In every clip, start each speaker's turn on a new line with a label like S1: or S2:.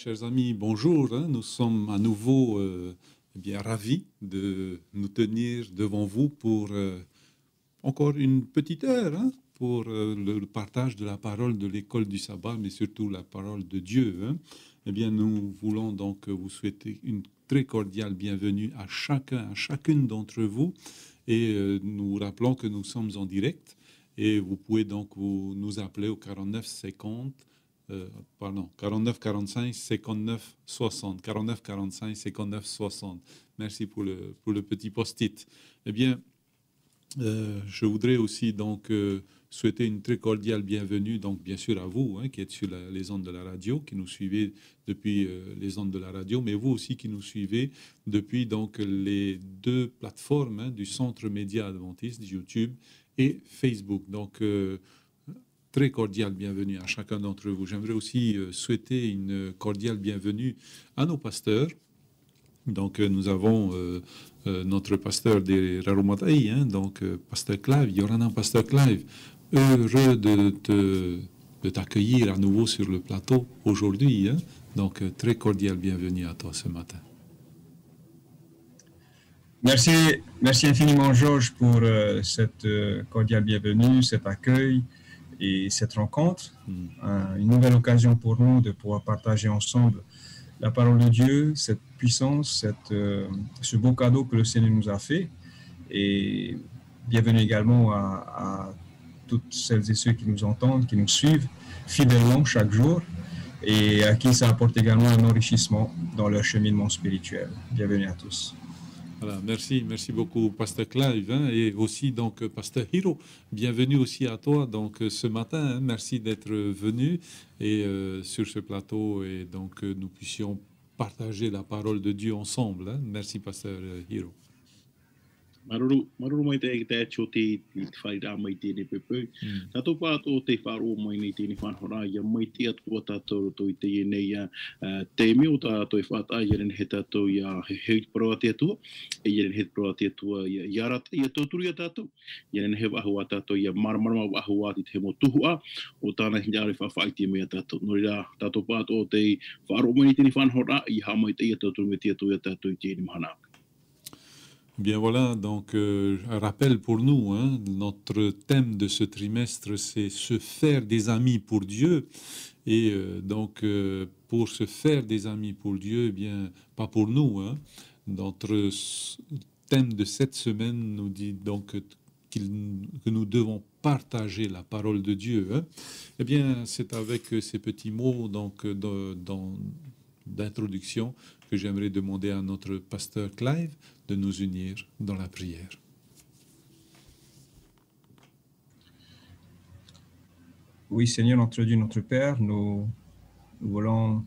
S1: chers amis, bonjour. Nous sommes à nouveau ravis de nous tenir devant vous pour encore une petite heure pour le partage de la parole de l'école du sabbat, mais surtout la parole de Dieu. Eh bien, nous voulons donc vous souhaiter une très cordiale bienvenue à chacun, à chacune d'entre vous. Et nous rappelons que nous sommes en direct et vous pouvez donc nous appeler au 49 50. 49 45 59 60. 49 45 59 60. Merci pour le petit post-it. Eh bien, je voudrais aussi donc souhaiter une très cordiale bienvenue, donc bien sûr à vous qui êtes sur les ondes de la radio, qui nous suivez depuis les ondes de la radio, mais vous aussi qui nous suivez depuis donc les deux plateformes du Centre Média Adventiste, YouTube et Facebook. Donc très cordiale bienvenue à chacun d'entre vous. J'aimerais aussi souhaiter une cordiale bienvenue à nos pasteurs. Donc, nous avons notre pasteur des Rarumatai, donc pasteur Clive, Yorana pasteur Clive, heureux de t'accueillir à nouveau sur le plateau aujourd'hui. Donc, très cordiale bienvenue à toi ce matin.
S2: Merci infiniment, Georges, pour cette cordiale bienvenue, cet accueil et cette rencontre. Une nouvelle occasion pour nous de pouvoir partager ensemble la parole de Dieu, cette puissance, ce beau cadeau que le Seigneur nous a fait. Et bienvenue également à toutes celles et ceux qui nous entendent, qui nous suivent fidèlement chaque jour et à qui ça apporte également un enrichissement dans leur cheminement spirituel. Bienvenue à tous.
S1: Voilà, merci beaucoup pasteur Clive et aussi donc pasteur Hiro, bienvenue aussi à toi donc ce matin, merci d'être venu et sur ce plateau et donc nous puissions partager la parole de Dieu ensemble. Merci pasteur Hiro.
S3: Maruru mai te cho te whaira mai te ne pepe. Tato pāto te wharo mai nei te ni whanhora ia mai te atua tātou to i te nei te meo tātou i whata i ren he tātou ia he proa te atua e ren he proa te atua ia rata ia tōturu ia tātou i ren he wahua tātou ia marama wahua ti te mo tuhua o tāna hinjari whawhai te mea tātou. Nori rā tātou pāto te wharo mai nei te ni whanhora i ha mai te ia tōturu me te atua ia tātou i te ni mahana.
S1: Bien voilà, donc un rappel pour nous, notre thème de ce trimestre, c'est se faire des amis pour Dieu. Et donc pour se faire des amis pour Dieu, eh bien pas pour nous. Notre thème de cette semaine nous dit donc que nous devons partager la parole de Dieu. Eh bien c'est avec ces petits mots donc d'introduction que j'aimerais demander à notre pasteur Clive de nous unir dans la prière.
S2: Oui, Seigneur, notre Dieu, notre Père, nous voulons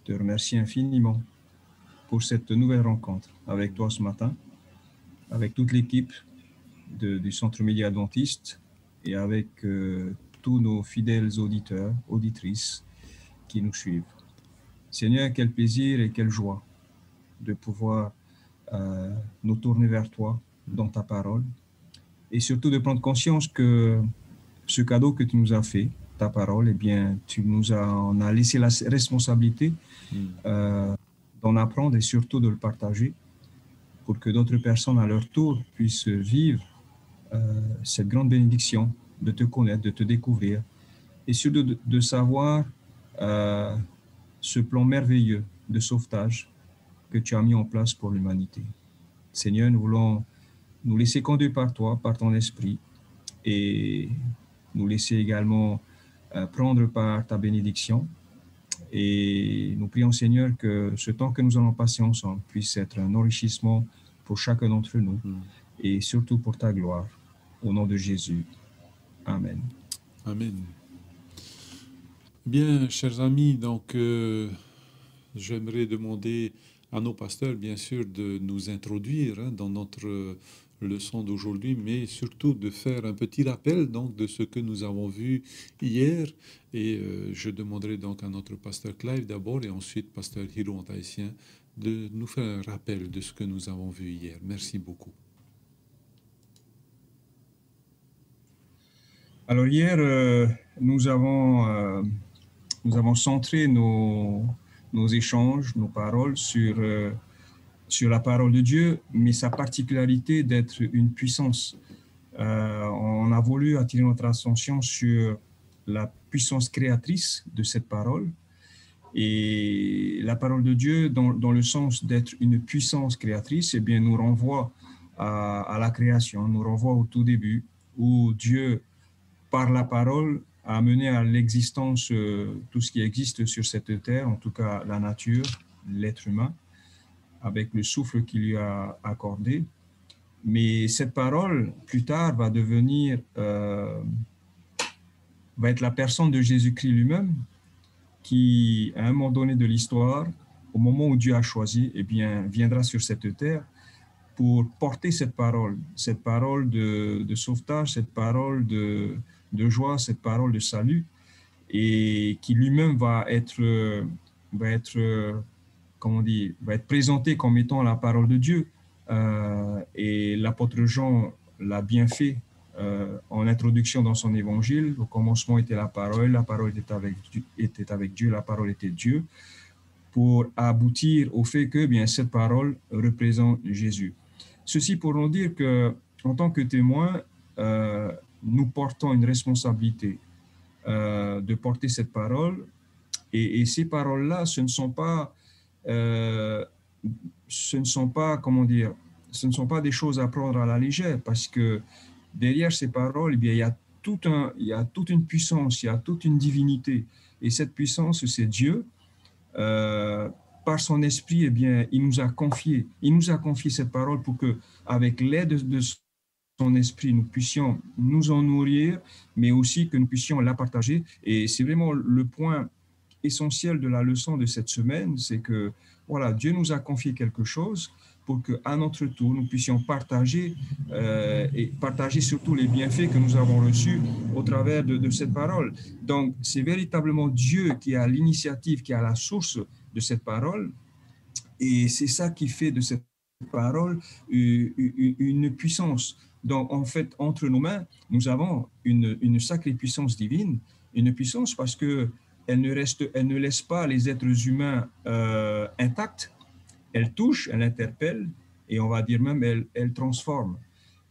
S2: te remercier infiniment pour cette nouvelle rencontre avec toi ce matin, avec toute l'équipe du Centre Média Adventiste et avec tous nos fidèles auditeurs, auditrices qui nous suivent. Seigneur, quel plaisir et quelle joie de pouvoir nous tourner vers toi dans ta parole et surtout de prendre conscience que ce cadeau que tu nous as fait, ta parole, eh bien, on a laissé la responsabilité d'en apprendre et surtout de le partager pour que d'autres personnes à leur tour puissent vivre cette grande bénédiction de te connaître, de te découvrir et surtout de savoir ce plan merveilleux de sauvetage que tu as mis en place pour l'humanité. Seigneur, nous voulons nous laisser conduire par toi, par ton esprit, et nous laisser également prendre par ta bénédiction. Et nous prions, Seigneur, que ce temps que nous allons passer ensemble puisse être un enrichissement pour chacun d'entre nous, et surtout pour ta gloire. Au nom de Jésus. Amen.
S1: Amen. Bien, chers amis, donc j'aimerais demander à nos pasteurs, bien sûr, de nous introduire dans notre leçon d'aujourd'hui, mais surtout de faire un petit rappel donc de ce que nous avons vu hier. Et je demanderai donc à notre pasteur Clive d'abord et ensuite pasteur Hiro en tahitien de nous faire un rappel de ce que nous avons vu hier. Merci beaucoup.
S2: Alors hier, nous avons nous avons centré nos échanges, nos paroles sur la parole de Dieu, mais sa particularité d'être une puissance. On a voulu attirer notre attention sur la puissance créatrice de cette parole. Et la parole de Dieu, dans le sens d'être une puissance créatrice, eh bien, nous renvoie à la création, nous renvoie au tout début, où Dieu, par la parole, a amené à l'existence tout ce qui existe sur cette terre, en tout cas la nature, l'être humain, avec le souffle qu'il lui a accordé. Mais cette parole, plus tard, va devenir, va être la personne de Jésus-Christ lui-même, qui, à un moment donné de l'histoire, au moment où Dieu a choisi, eh bien, viendra sur cette terre pour porter cette parole de sauvetage, cette parole de joie, cette parole de salut, et qui lui-même va être présenté comme étant la parole de Dieu. Et l'apôtre Jean l'a bien fait en introduction dans son évangile. Au commencement était la parole était avec Dieu, la parole était Dieu, pour aboutir au fait que bien, cette parole représente Jésus. Ceci pour nous dire qu'en tant que témoins, nous portons une responsabilité de porter cette parole, et ces paroles-là, ce ne sont pas des choses à prendre à la légère, parce que derrière ces paroles, eh bien, il y a toute une puissance, il y a toute une divinité, et cette puissance, c'est Dieu. Par son esprit, eh bien, il nous a confié cette parole pour que, avec l'aide de son esprit, nous puissions nous en nourrir, mais aussi que nous puissions la partager. Et c'est vraiment le point essentiel de la leçon de cette semaine, c'est que voilà, Dieu nous a confié quelque chose pour qu'à notre tour, nous puissions partager et partager surtout les bienfaits que nous avons reçus au travers de cette parole. Donc, c'est véritablement Dieu qui a l'initiative, qui a la source de cette parole, et c'est ça qui fait de cette parole une puissance. Donc, en fait, entre nos mains, nous avons une sacrée puissance divine, une puissance parce que elle ne laisse pas les êtres humains intacts. Elle touche, elle interpelle, et on va dire même elle transforme.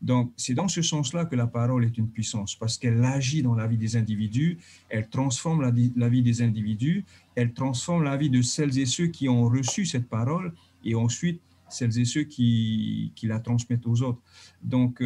S2: Donc, c'est dans ce sens-là que la parole est une puissance, parce qu'elle agit dans la vie des individus, elle transforme la vie des individus, elle transforme la vie de celles et ceux qui ont reçu cette parole, et ensuite celles et ceux qui la transmettent aux autres. Donc,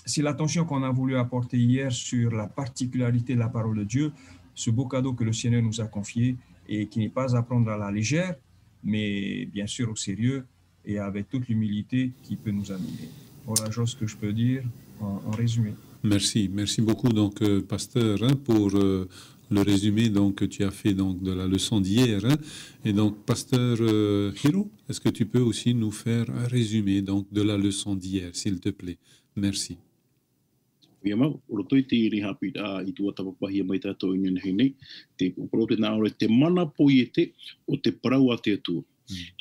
S2: c'est l'attention qu'on a voulu apporter hier sur la particularité de la parole de Dieu, ce beau cadeau que le Seigneur nous a confié et qui n'est pas à prendre à la légère, mais bien sûr au sérieux et avec toute l'humilité qui peut nous animer. Voilà ce que je peux dire en résumé.
S1: Merci beaucoup donc pasteur pour le résumé donc que tu as fait donc de la leçon d'hier, et donc pasteur Hiro, est-ce que tu peux aussi nous faire un résumé donc de la leçon d'hier, s'il te plaît? Merci.
S3: Ia mau, oro toi te iri hapi a I tua tapapahi mai tātou inion hei nei, te uparo te nā ore te mana poi e te o te parau a te atua.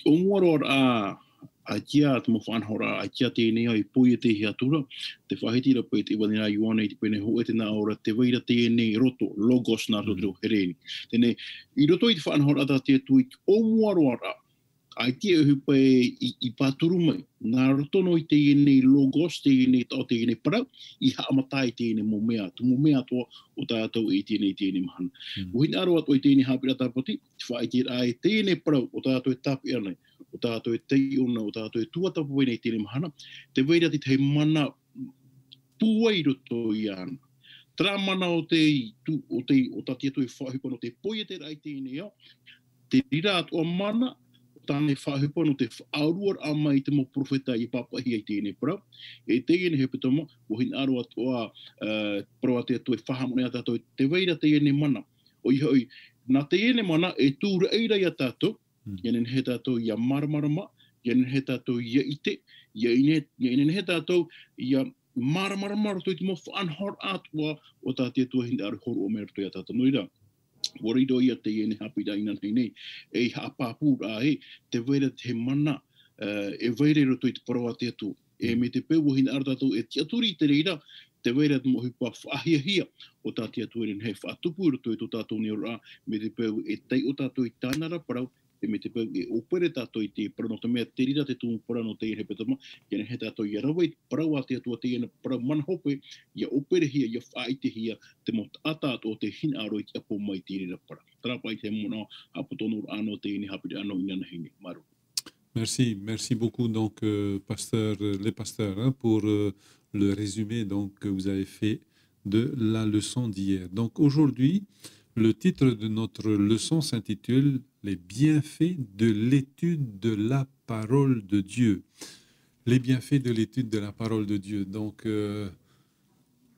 S3: O muaro a kia te mo whanhora, a kia tēnei ai poi e te hiatura, te whahitira pei te iwanina Ioane I te pene ho e te nā ora te weira tēnei roto, logos nā roto hereni. Tēnei, I roto I te whanhora ta te atua, o muaro a ai tia hupa I pāturu mai. Nā rotono I te ienei logos, te ienei tau, te ienei parau, I haamatai te ienei mo mea. Tu mo mea toa o tātou I tēnei mahana. Uhin aro ato I tēnei hāpira tāpoti, te whaai te ai te ienei parau o tātou e tāpi anai, o tātou e tei ona, o tātou e tuatapu nei tēnei mahana, te weira te hei mana puai roto I ana. Tra mana o tātia toi whahipono te poia te rai tēnei au, te rira ato mana, tāne whahipono te whaaruar a mai te mo profeta I papahi ai tēnei parau. E tēnei he pitoma, wohin aro atoa parau te atoe whahamone a tātou, te weira tēnei mana. O ihoi, nā tēnei mana e tūra eira I a tātou, ianen he tātou I a maramarama, ianen he tātou I a ite, ianen he tātou I a maramarama roto I te mo whanhor atoa o tātia tua hindi aro horo o mea roto I a tātou noira. Warido ia te iene hapira ina nei e hapapura e te weira te mana e weire roto I te parawa te atu e me te peu wohina ara tātou e te aturi te reira te wera mo hipa whaahia o tātia tuerin hei whaatupu ura toi tō tātou ni ora me te pau e tei o tātou i tānara parau e me te pau e opere tātou i te parau no te mea te rira te tūmu parau no te i he petama kene he tātou i arawa i parau a te atua te ina parau manhope ia opere hia ia whaaite hia te mo atato o te hin aro i te apo mai te rira parau. Tarapai te mona apu tonu ano te ini hapiri ano inana hini. Maru.
S1: Merci beaucoup donc les pasteurs hein, pour le résumé donc que vous avez fait de la leçon d'hier. Donc aujourd'hui, le titre de notre leçon s'intitule Les bienfaits de l'étude de la parole de Dieu. Les bienfaits de l'étude de la parole de Dieu. Donc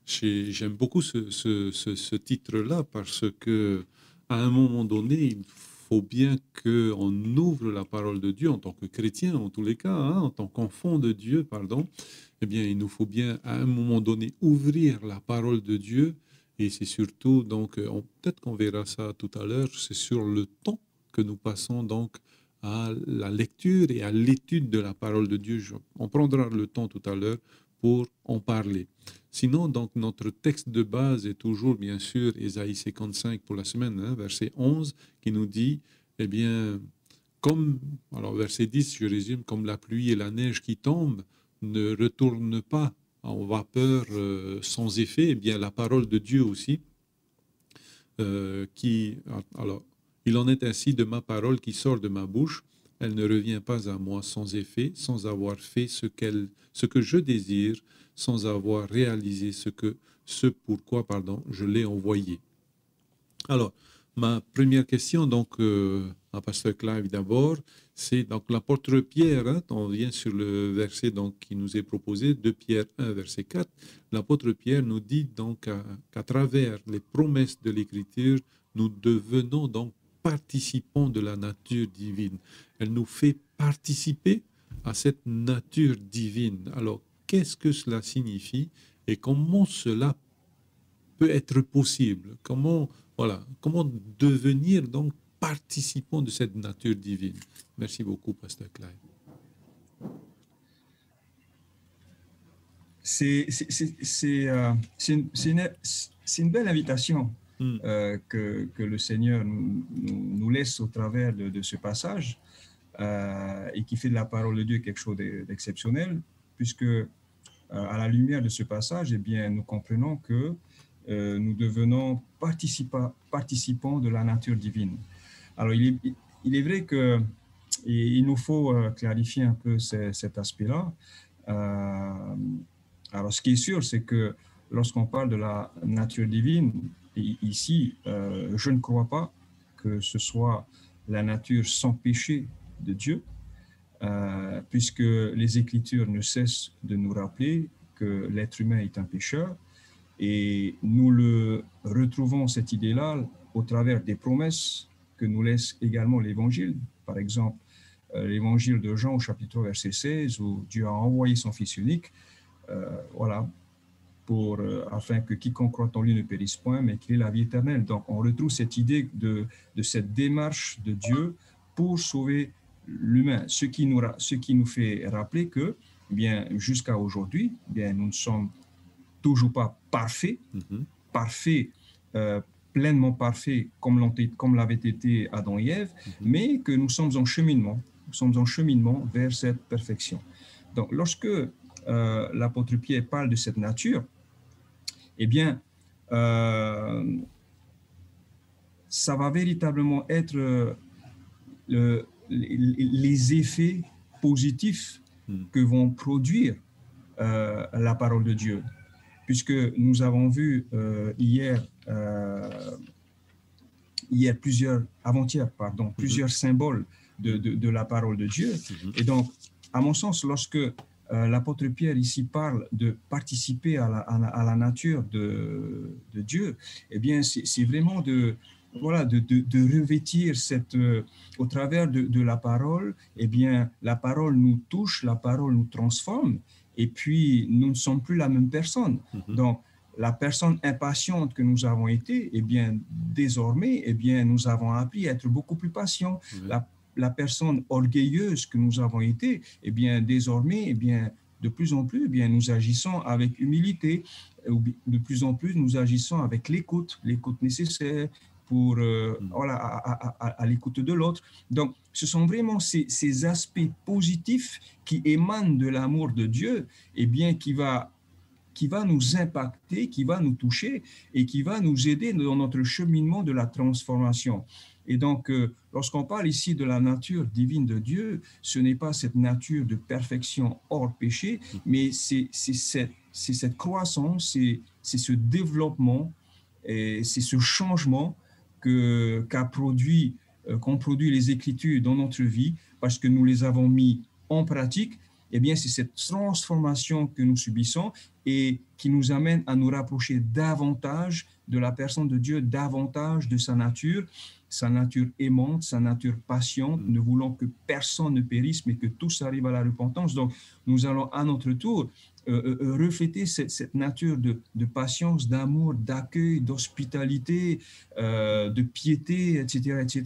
S1: j'aime beaucoup ce titre-là parce que à un moment donné, il faut bien qu'on ouvre la parole de Dieu en tant que chrétien, en tous les cas, hein, en tant qu'enfant de Dieu, pardon. Eh bien, il nous faut bien, à un moment donné, ouvrir la parole de Dieu. Et c'est surtout, donc, peut-être qu'on verra ça tout à l'heure, c'est sur le temps que nous passons donc à la lecture et à l'étude de la parole de Dieu. On prendra le temps tout à l'heure pour en parler. Sinon, donc, notre texte de base est toujours, bien sûr, Ésaïe 55 pour la semaine, hein, verset 11, qui nous dit, eh bien, alors verset 10, je résume, comme la pluie et la neige qui tombent ne retournent pas en vapeur sans effet, eh bien, la parole de Dieu aussi, alors, il en est ainsi de ma parole qui sort de ma bouche, elle ne revient pas à moi sans effet, sans avoir fait ce que je désire, sans avoir réalisé ce pourquoi je l'ai envoyé. Alors, ma première question, donc, à Pasteur Clive d'abord, c'est donc l'apôtre Pierre, hein, on vient sur le verset donc, qui nous est proposé, 2 Pierre 1, verset 4. L'apôtre Pierre nous dit donc qu'à travers les promesses de l'Écriture, nous devenons donc participants de la nature divine. Elle nous fait participer à cette nature divine. Alors, qu'est-ce que cela signifie et comment cela peut être possible? Comment devenir donc participant de cette nature divine? Merci beaucoup, Pasteur Clive.
S2: C'est une belle invitation que le Seigneur nous laisse au travers de ce passage et qui fait de la parole de Dieu quelque chose d'exceptionnel, puisque à la lumière de ce passage, eh bien, nous comprenons que nous devenons participants de la nature divine. Alors, il est vrai qu'il nous faut clarifier un peu cet aspect-là. Alors, ce qui est sûr, c'est que lorsqu'on parle de la nature divine, ici, je ne crois pas que ce soit la nature sans péché de Dieu, puisque les Écritures ne cessent de nous rappeler que l'être humain est un pécheur, et nous le retrouvons, cette idée-là, au travers des promesses que nous laisse également l'Évangile. Par exemple, l'Évangile de Jean au chapitre 3, verset 16, où Dieu a envoyé son Fils unique, afin que quiconque croit en lui ne périsse point, mais qu'il ait la vie éternelle. Donc, on retrouve cette idée de cette démarche de Dieu pour sauver l'humain, ce qui nous fait rappeler que, bien, jusqu'à aujourd'hui, bien, nous ne sommes toujours pas parfaits, pleinement parfaits comme l'avaient été Adam et Ève, mais que nous sommes en cheminement. Nous sommes en cheminement vers cette perfection. Donc, lorsque l'apôtre Pierre parle de cette nature, eh bien, ça va véritablement être les effets positifs que vont produire la parole de Dieu. Puisque nous avons vu avant-hier, plusieurs symboles de la parole de Dieu. Et donc, à mon sens, lorsque l'apôtre Pierre ici parle de participer à la nature de Dieu, eh bien, c'est vraiment de revêtir au travers de la parole, eh bien, la parole nous touche, la parole nous transforme, et puis nous ne sommes plus la même personne. Donc, la personne impatiente que nous avons été, eh bien, désormais, eh bien, nous avons appris à être beaucoup plus patients. La personne orgueilleuse que nous avons été, eh bien, désormais, eh bien, de plus en plus, eh bien, nous agissons avec humilité, de plus en plus, nous agissons avec l'écoute nécessaire pour voilà, à l'écoute de l'autre. Donc, ce sont vraiment ces aspects positifs qui émanent de l'amour de Dieu, eh bien, qui va nous impacter, qui va nous toucher et qui va nous aider dans notre cheminement de la transformation. Et donc, lorsqu'on parle ici de la nature divine de Dieu, ce n'est pas cette nature de perfection hors péché, mais c'est cette croissance, c'est ce développement, et c'est ce changement qu'ont produit les Écritures dans notre vie, parce que nous les avons mis en pratique. Eh bien, c'est cette transformation que nous subissons et qui nous amène à nous rapprocher davantage de la personne de Dieu, davantage de sa nature aimante, sa nature patiente, ne voulant que personne ne périsse, mais que tous arrivent à la repentance. Donc, nous allons à notre tour refléter cette nature de patience, d'amour, d'accueil, d'hospitalité, de piété, etc., etc.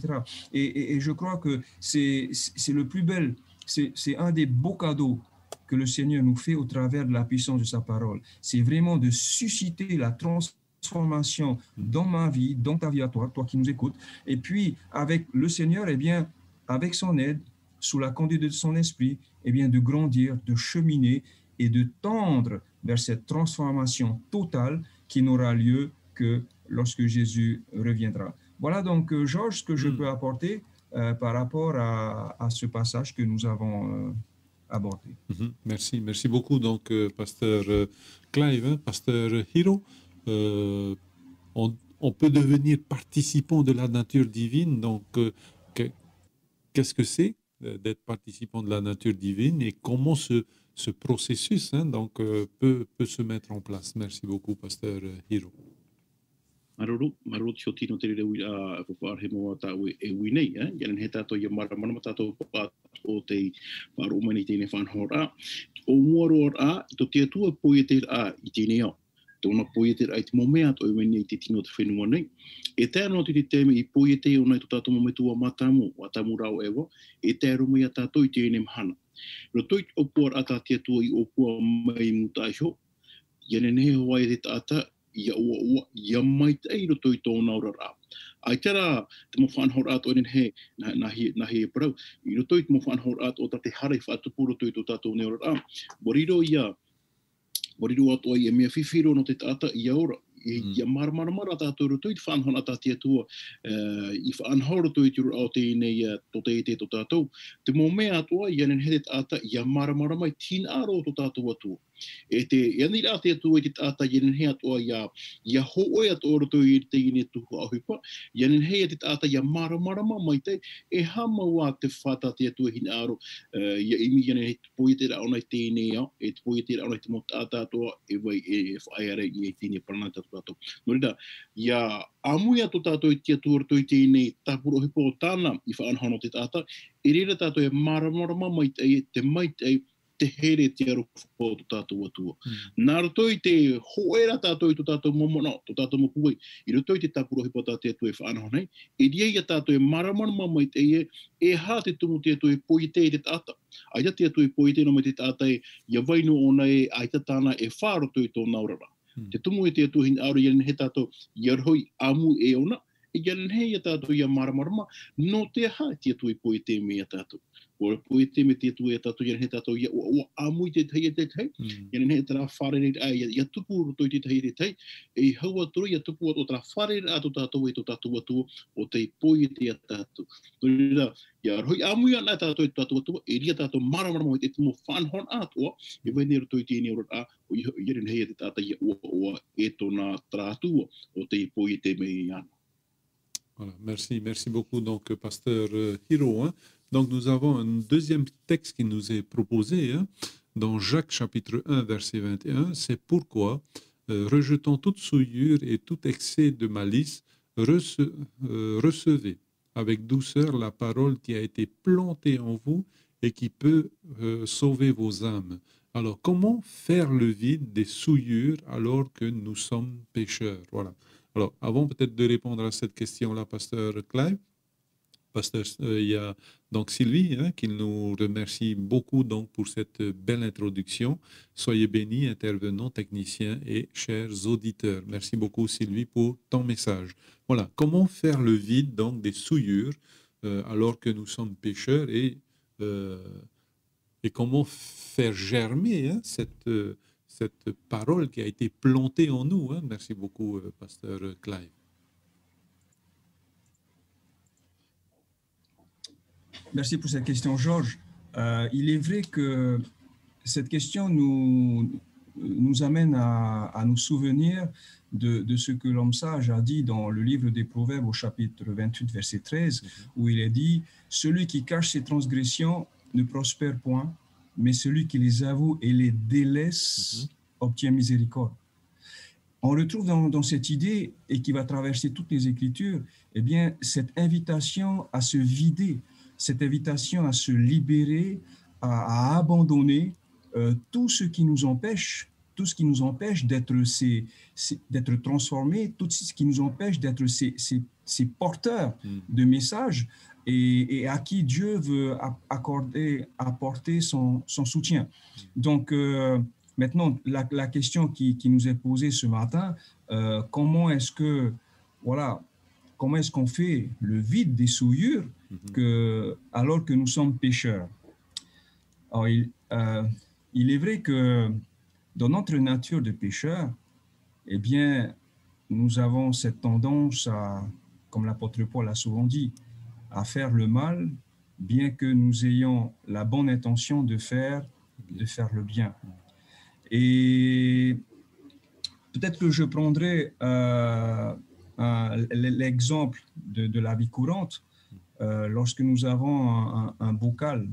S2: Et je crois que c'est le plus bel, c'est un des beaux cadeaux que le Seigneur nous fait au travers de la puissance de sa parole. C'est vraiment de susciter la transformation dans ma vie, dans ta vie à toi qui nous écoutes. Et puis, avec le Seigneur, eh bien, avec son aide, sous la conduite de son esprit, eh bien, de grandir, de cheminer et de tendre vers cette transformation totale qui n'aura lieu que lorsque Jésus reviendra. Voilà donc, Georges, ce que je peux apporter par rapport à ce passage que nous avons abordé.
S1: Merci beaucoup. Donc, pasteur Clive, pasteur Hiro, on peut devenir participant de la nature divine. Donc, qu'est-ce que c'est d'être participant de la nature divine et comment ce processus donc, peut se mettre en place? Merci beaucoup, pasteur Hiro.
S3: Maruru tio tino te rere ui a whawhare mo ta ue e ui nei, Yanan he tātou ia maramanama tātou pāt o te whaarumani tēne whanhora. O muaro a, to te atua poi e te a i tēne au. Tōna poi e te a i te momea to e wene i te tino te whenua nei. E tēnā te tēme i poi e te o nei to tātou mometua matamu, o atamu rau ewa, e tēru mai a tātou i tēne mhana. Rotoi o puar a tā te atua i o puar mai mutaisho, Yanan he hoa e te tāta, ia mai tei roto i tōna ora rā. Ai tera te mo whanhora ato enen he nahi e parau. I roto i te mo whanhora ato o ta te hare whatupu roto i tō tātou ne ora rā. Moriro ato ai e mea whiwhiro no te tāta i aora. Ia maramara tātou roto i te whanhora tā te atua i whanhora roto i te ura o te nei to te tō tātou. Te mo mea ato ai ianen he te tāta ia maramara mai tīna aro tō tātou atua. E te ianira te atua i te tāta ianen he atua ia hooi ato roto i te ine tuhu ahupa. Ianen he te tāta ia maramarama mai te e hama wā te whata te atua hina aro. Ia imi ianen he te poi te rao nei tēne au, e te poi te rao nei te mo tāta atua e wai e whaeare i e tēne paranata tātou. No reda, ia amui ato tātou i te atua roto i tēne tāpuro hipo o tāna i whaanhano te tāta. E rera tātou e maramarama mai te mai te here te aro whakao to tātou atua. Nā roto i te hoera tātou i to tātou momona, to tātou mokuai, i roto i te tapuro hipa tā te atua e whaanaho nei, e ria ia tātou e maramarama mai te e hā te tumu te atua e poi te tāta. Aita te atua e poi te no mai te tāta e ia vainu ona e aita tāna e whāroto i tō naurara. Te tumu e te atua hin auro ianen he tātou i arhoi amu e ona, e ianen he ia tātou ia maramarama, no te hā te atua e poi te mea tātou. Ora poi te me te atua e tātou ianen he tātou ia o amui te tei e te tei, ianen he tera whare nei ia tupu roto i te tei e te tei, e haua toro ia tupu o tera whare ato tātou e to tātou atua o te poi e te a tātou. Nō ia roi amui ana tātou e tātou atua, e ria tātou maramarama i te tumo whanhon atua, e wene roto i tēne ora o ianen he te tātou ia o e tōna tātua o te poi e te mei ana.
S1: Voilà, merci beaucoup, donc, pasteur Hiro. Donc, nous avons un deuxième texte qui nous est proposé dans Jacques chapitre 1, verset 21. C'est pourquoi, rejetant toute souillure et tout excès de malice, recevez avec douceur la parole qui a été plantée en vous et qui peut sauver vos âmes. Alors, comment faire le vide des souillures alors que nous sommes pécheurs? Voilà. Alors, avant peut-être de répondre à cette question-là, pasteur Clive, Pasteur, il y a donc Sylvie qui nous remercie beaucoup donc pour cette belle introduction. Soyez bénis, intervenants, techniciens et chers auditeurs. Merci beaucoup Sylvie pour ton message. Voilà, comment faire le vide donc des souillures alors que nous sommes pécheurs et comment faire germer cette parole qui a été plantée en nous. Merci beaucoup, Pasteur Clive.
S2: Merci pour cette question, Georges. Il est vrai que cette question nous amène à nous souvenir de ce que l'homme sage a dit dans le livre des Proverbes au chapitre 28, verset 13, où il est dit « Celui qui cache ses transgressions ne prospère point, mais celui qui les avoue et les délaisse obtient miséricorde. » On retrouve dans cette idée, et qui va traverser toutes les Écritures, eh bien, cette invitation à se vider, cette invitation à se libérer, à abandonner tout ce qui nous empêche d'être transformés, tout ce qui nous empêche d'être ces porteurs de messages et à qui Dieu veut apporter son soutien. Donc, maintenant, la question qui nous est posée ce matin, comment est-ce qu'on fait le vide des souillures alors que nous sommes pécheurs? Alors, il est vrai que dans notre nature de pécheur, eh bien, nous avons cette tendance à, comme l'apôtre Paul a souvent dit, à faire le mal, bien que nous ayons la bonne intention de faire le bien. Et peut-être que je prendrai l'exemple de la vie courante. Lorsque nous avons un bocal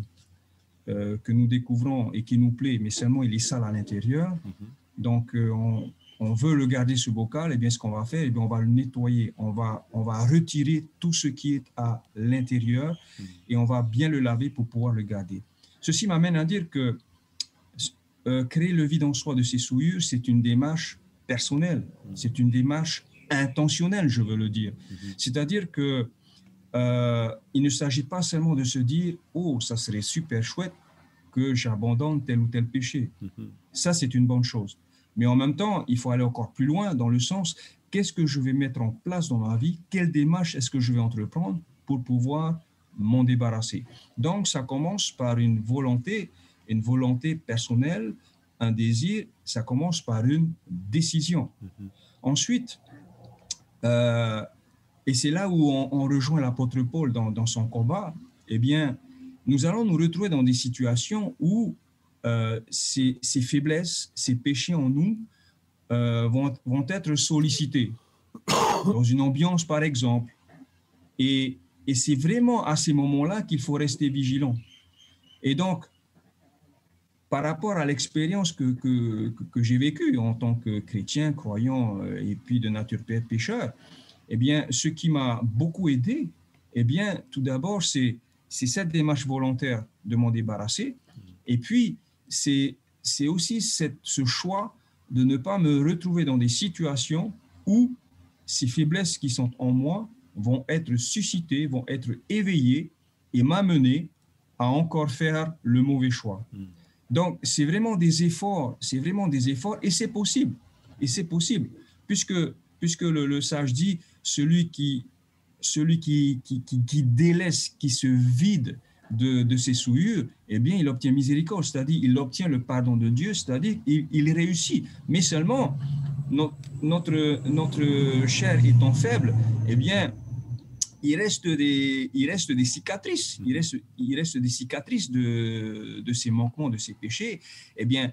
S2: que nous découvrons et qui nous plaît, mais seulement il est sale à l'intérieur, donc on veut le garder ce bocal, et bien ce qu'on va faire, et bien on va le nettoyer, on va retirer tout ce qui est à l'intérieur et on va bien le laver pour pouvoir le garder. Ceci m'amène à dire que créer le vide en soi de ces souillures, c'est une démarche personnelle, c'est une démarche intentionnelle, je veux le dire. C'est-à-dire que il ne s'agit pas seulement de se dire « Oh, ça serait super chouette que j'abandonne tel ou tel péché. » Ça, c'est une bonne chose. Mais en même temps, il faut aller encore plus loin dans le sens « Qu'est-ce que je vais mettre en place dans ma vie? Quelle démarche est-ce que je vais entreprendre pour pouvoir m'en débarrasser ?» Donc, ça commence par une volonté personnelle, un désir, ça commence par une décision. Ensuite, et c'est là où on rejoint l'apôtre Paul dans son combat, eh bien, nous allons nous retrouver dans des situations où ces faiblesses, ces péchés en nous vont être sollicités, dans une ambiance par exemple. Et c'est vraiment à ces moments-là qu'il faut rester vigilant. Et donc, par rapport à l'expérience que j'ai vécue en tant que chrétien, croyant et puis de nature pécheur, eh bien, ce qui m'a beaucoup aidé, eh bien, tout d'abord, c'est cette démarche volontaire de m'en débarrasser. Et puis, c'est aussi ce choix de ne pas me retrouver dans des situations où ces faiblesses qui sont en moi vont être suscitées, vont être éveillées et m'amener à encore faire le mauvais choix. Donc, c'est vraiment des efforts, et c'est possible, puisque le sage dit, celui qui délaisse, qui se vide de ses souillures, eh bien, il obtient miséricorde, c'est-à-dire il obtient le pardon de Dieu, c'est-à-dire il réussit. Mais seulement, notre chair étant faible, eh bien, il reste des cicatrices, il reste des cicatrices de ces manquements, de ces péchés. Eh bien,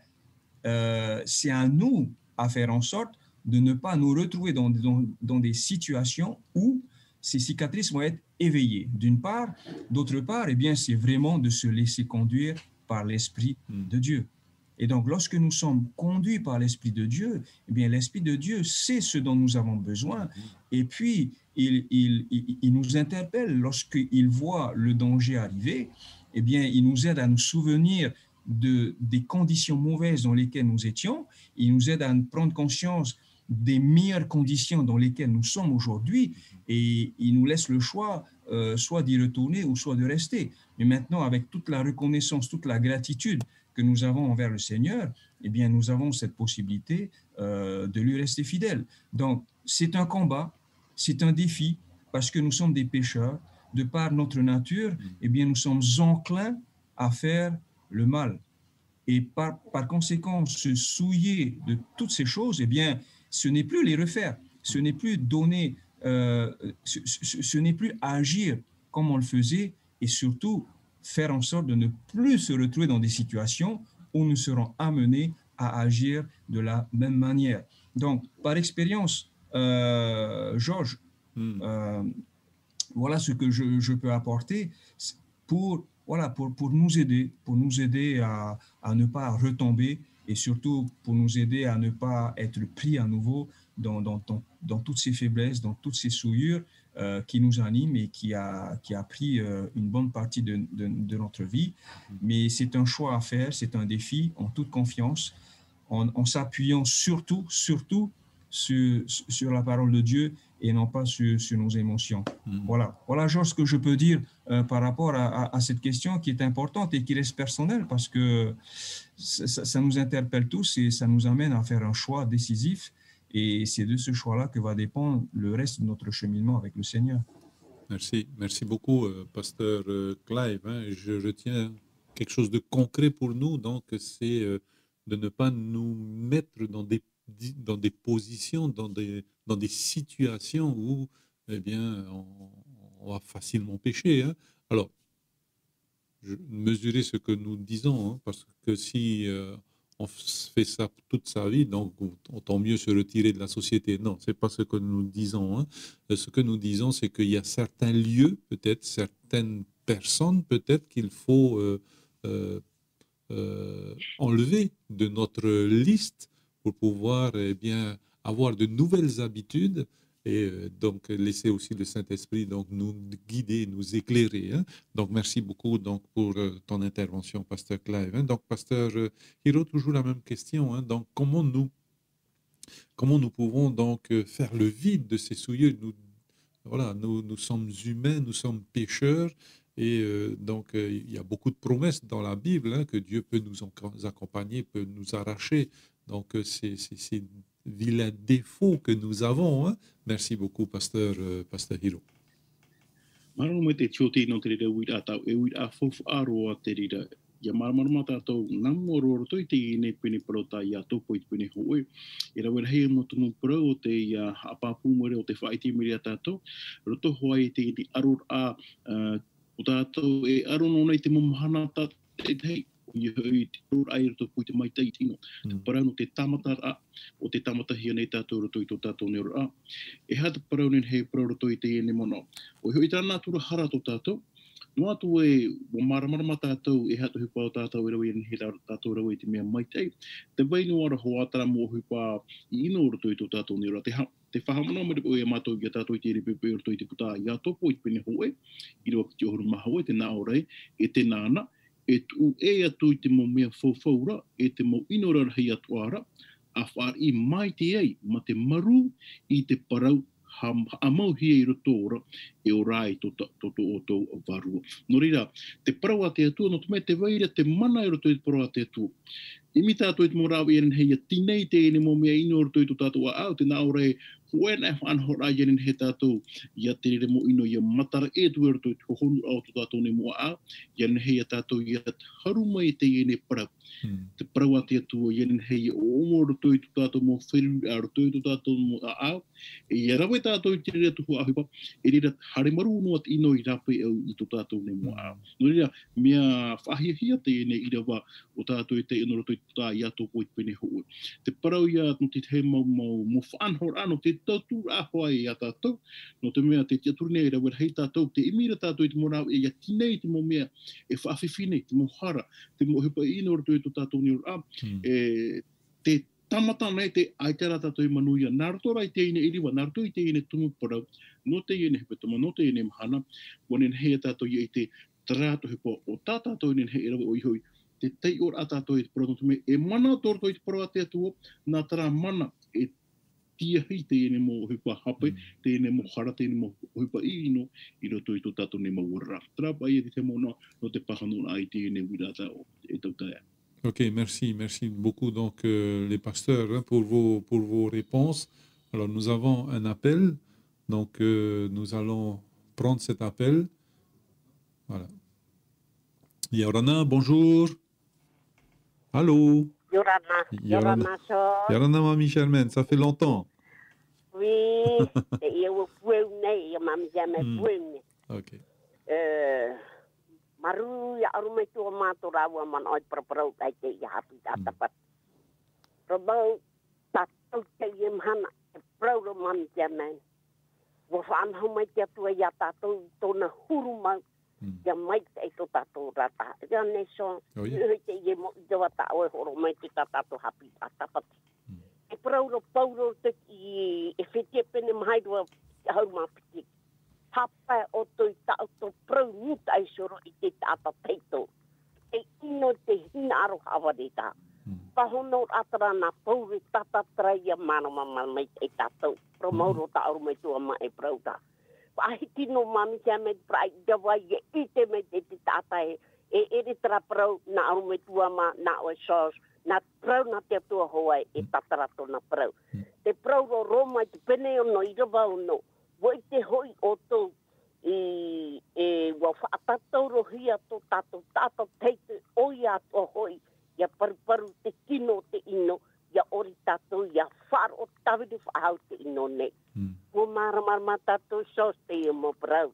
S2: c'est à nous à faire en sorte de ne pas nous retrouver dans des situations où ces cicatrices vont être éveillées, d'une part. D'autre part, eh bien, c'est vraiment de se laisser conduire par l'Esprit de Dieu. Et donc, lorsque nous sommes conduits par l'Esprit de Dieu, eh bien, l'Esprit de Dieu sait ce dont nous avons besoin. Et puis, il nous interpelle lorsqu'il voit le danger arriver. Eh bien, il nous aide à nous souvenir des conditions mauvaises dans lesquelles nous étions. Il nous aide à prendre conscience des meilleures conditions dans lesquelles nous sommes aujourd'hui, et il nous laisse le choix soit d'y retourner ou soit de rester. Mais maintenant, avec toute la reconnaissance, toute la gratitude que nous avons envers le Seigneur, eh bien, nous avons cette possibilité de lui rester fidèles. Donc, c'est un combat, c'est un défi, parce que nous sommes des pécheurs. De par notre nature, eh bien, nous sommes enclins à faire le mal. Et par conséquent, se souiller de toutes ces choses, eh bien, ce n'est plus les refaire, ce n'est plus donner, ce n'est plus agir comme on le faisait, et surtout faire en sorte de ne plus se retrouver dans des situations où nous serons amenés à agir de la même manière. Donc, par expérience, Georges, voilà ce que je peux apporter pour nous aider à ne pas retomber, et surtout pour nous aider à ne pas être pris à nouveau dans toutes ces faiblesses, dans toutes ces souillures qui nous animent et qui a pris une bonne partie de notre vie. Mais c'est un choix à faire, c'est un défi en toute confiance, en s'appuyant surtout sur la parole de Dieu et non pas sur nos émotions. Voilà, Georges, ce que je peux dire par rapport à cette question qui est importante et qui reste personnelle, parce que ça nous interpelle tous et ça nous amène à faire un choix décisif, et c'est de ce choix-là que va dépendre le reste de notre cheminement avec le Seigneur.
S1: Merci beaucoup, pasteur Clive. Je retiens quelque chose de concret pour nous, donc c'est de ne pas nous mettre dans des positions, dans des situations où, eh bien, on va facilement pécher. Alors, mesurer ce que nous disons, parce que si on fait ça toute sa vie, donc autant mieux se retirer de la société. Non, c'est pas ce que nous disons. Ce que nous disons, c'est qu'il y a certains lieux, peut-être certaines personnes, peut-être qu'il faut enlever de notre liste pour pouvoir bien avoir de nouvelles habitudes, et donc laisser aussi le Saint-Esprit donc nous guider, nous éclairer. Donc merci beaucoup donc pour ton intervention, pasteur Clive. Donc pasteur Hiro, toujours la même question. Donc comment nous pouvons donc faire le vide de ces souillures? Nous sommes humains, nous sommes pécheurs. Et donc, il y a beaucoup de promesses dans la Bible que Dieu peut nous accompagner, peut nous arracher. Donc, c'est vilains défauts que nous avons. Merci beaucoup, pasteur Hiro.
S3: Ya marmar tātou namoro to te ine pene prota ia topo I pene hoe. E rawer hei mo tumu pro o te ia apapu more o te whaiti mire tātou. Roto hoa I te arur a o tātou e arono nei te momahana tā te tei. I hoi te rur ai roto pui te mai tei tino. Te parau no te tamata a o te tamata hia nei tātou roto I tō tātou nero a. E hata parau nen hei pro roto I te ine mono. O hoi tāna tura hara tō tātou. No atu e o marama tātou e hatu hipa o tātou e rawi he tātou rawi te mea mai tei. Te wainu ara hoatara mo hipa I ino roto I tō tātou nero. Te whahamana mo repo e mātou I a tātou I te repepe o roto I te puta I a topo I pene hoe. I roa ki te ohuru maha hoe, te nā orei, e te nāna. E tu e atu I te mo mea whawhaura, e te mo ino rarahi atu ara. A whaar I mai te ei, ma te maru I te parau a mau hia I roto ora e o rai o tō varua. No reira, te parau a te atua, no te mea te waira te mana I roto I te parau a te atua. I mi tātou I te morau I hei a tinei te ene mo mea ino roto I tō tātou a au, te nā ora e huena e whanhora I he tātou I a te rere mo ino I a matara e tu roto I te hohonu au tō tātou ne mo a au, I hei a tātou I a haruma I te ene parau. Te parau a te atua I hei o omo roto I tō tātou mo whiru a roto I tō tātou mo a au, e rawe tātou I te rere tuhu a hipa, e rere hare maru no at ino I rape au I tō tātou ne mo a au. No rere, mea whahihia te ene I rawa o tātou I te ino roto I tō tā I a tōpo I pene hoe. Te parau I a no te he mo whanhora no te tautu a hoa I a tātou, no te mea te tiaturne I rawe hei tātou, te imira tātou I te morau e ia tinei te mo mea e whaafifine, te mo hara, te mo hipa ino roto I tō tātou ni ora, te tamata nei te aitara tātou I manuia, nā roto rai te ine iriwa, nā roto I te ine tumu parau, no te ine hepetama, no te ine mahana, wanen hea tātou I te tarato hepa o tā tātou ine hei rawa o ihoi, te tei ora a tātou I te parau, no te mea e mana tōrto I te parau a te atua, nā tara mana e tia hei te ene mo hipa hape, te ene mo hara, te ene mo hipa ino, I roto I tō tātou ne mau raftrapa I te mo no te whakanona ai te ene wirata o e tau taia.
S1: Ok, merci, merci beaucoup donc les pasteurs hein, pour vos réponses. Alors nous avons un appel, donc nous allons prendre cet appel. Voilà. Yorana, bonjour. Allô.
S4: Yorana,
S1: Yorana, mamie Germaine, ça fait longtemps.
S4: Oui, mamie Germaine.
S1: Ok.
S4: Maru ya arumai tua mātora ua man oi praparau kai te I hapi atapat. Rabau tātou te I mhana e prauro mami Germaine. Wa whaanhau mai te atua ia tātou tōna huru mau ia mai te tō tātou rata. Ia nei so, I te I mo I te wata oe horo mai te tātou hapi atapat. E prauro pauro te I e whetia pene mahaidua hau mapiti. Hapa o tui tau tō prau muta I soro I te tāta teito. E ino te hina aro hawarita. Pahono atara nā pauri tata traia marama mai te tātou. Pro mauro ta aru mai tua ma e prauta. Ahi tino mami kia me prai dawa I e te me te tāta e ere tara prau nā aru mai tua ma nā oe sos. Nā prau nā te atua hoa e tatarato nā prau. Te prau ro roma I te pene ono I rawa ono. Wai te hoi o tō wa whaatatau rohia tō tātou teite o ia tō hoi ia paru te kino te ino ia ori tātou ia wharo tawiri whahau te ino ne. Ko mara tātou sos te ia mo parau.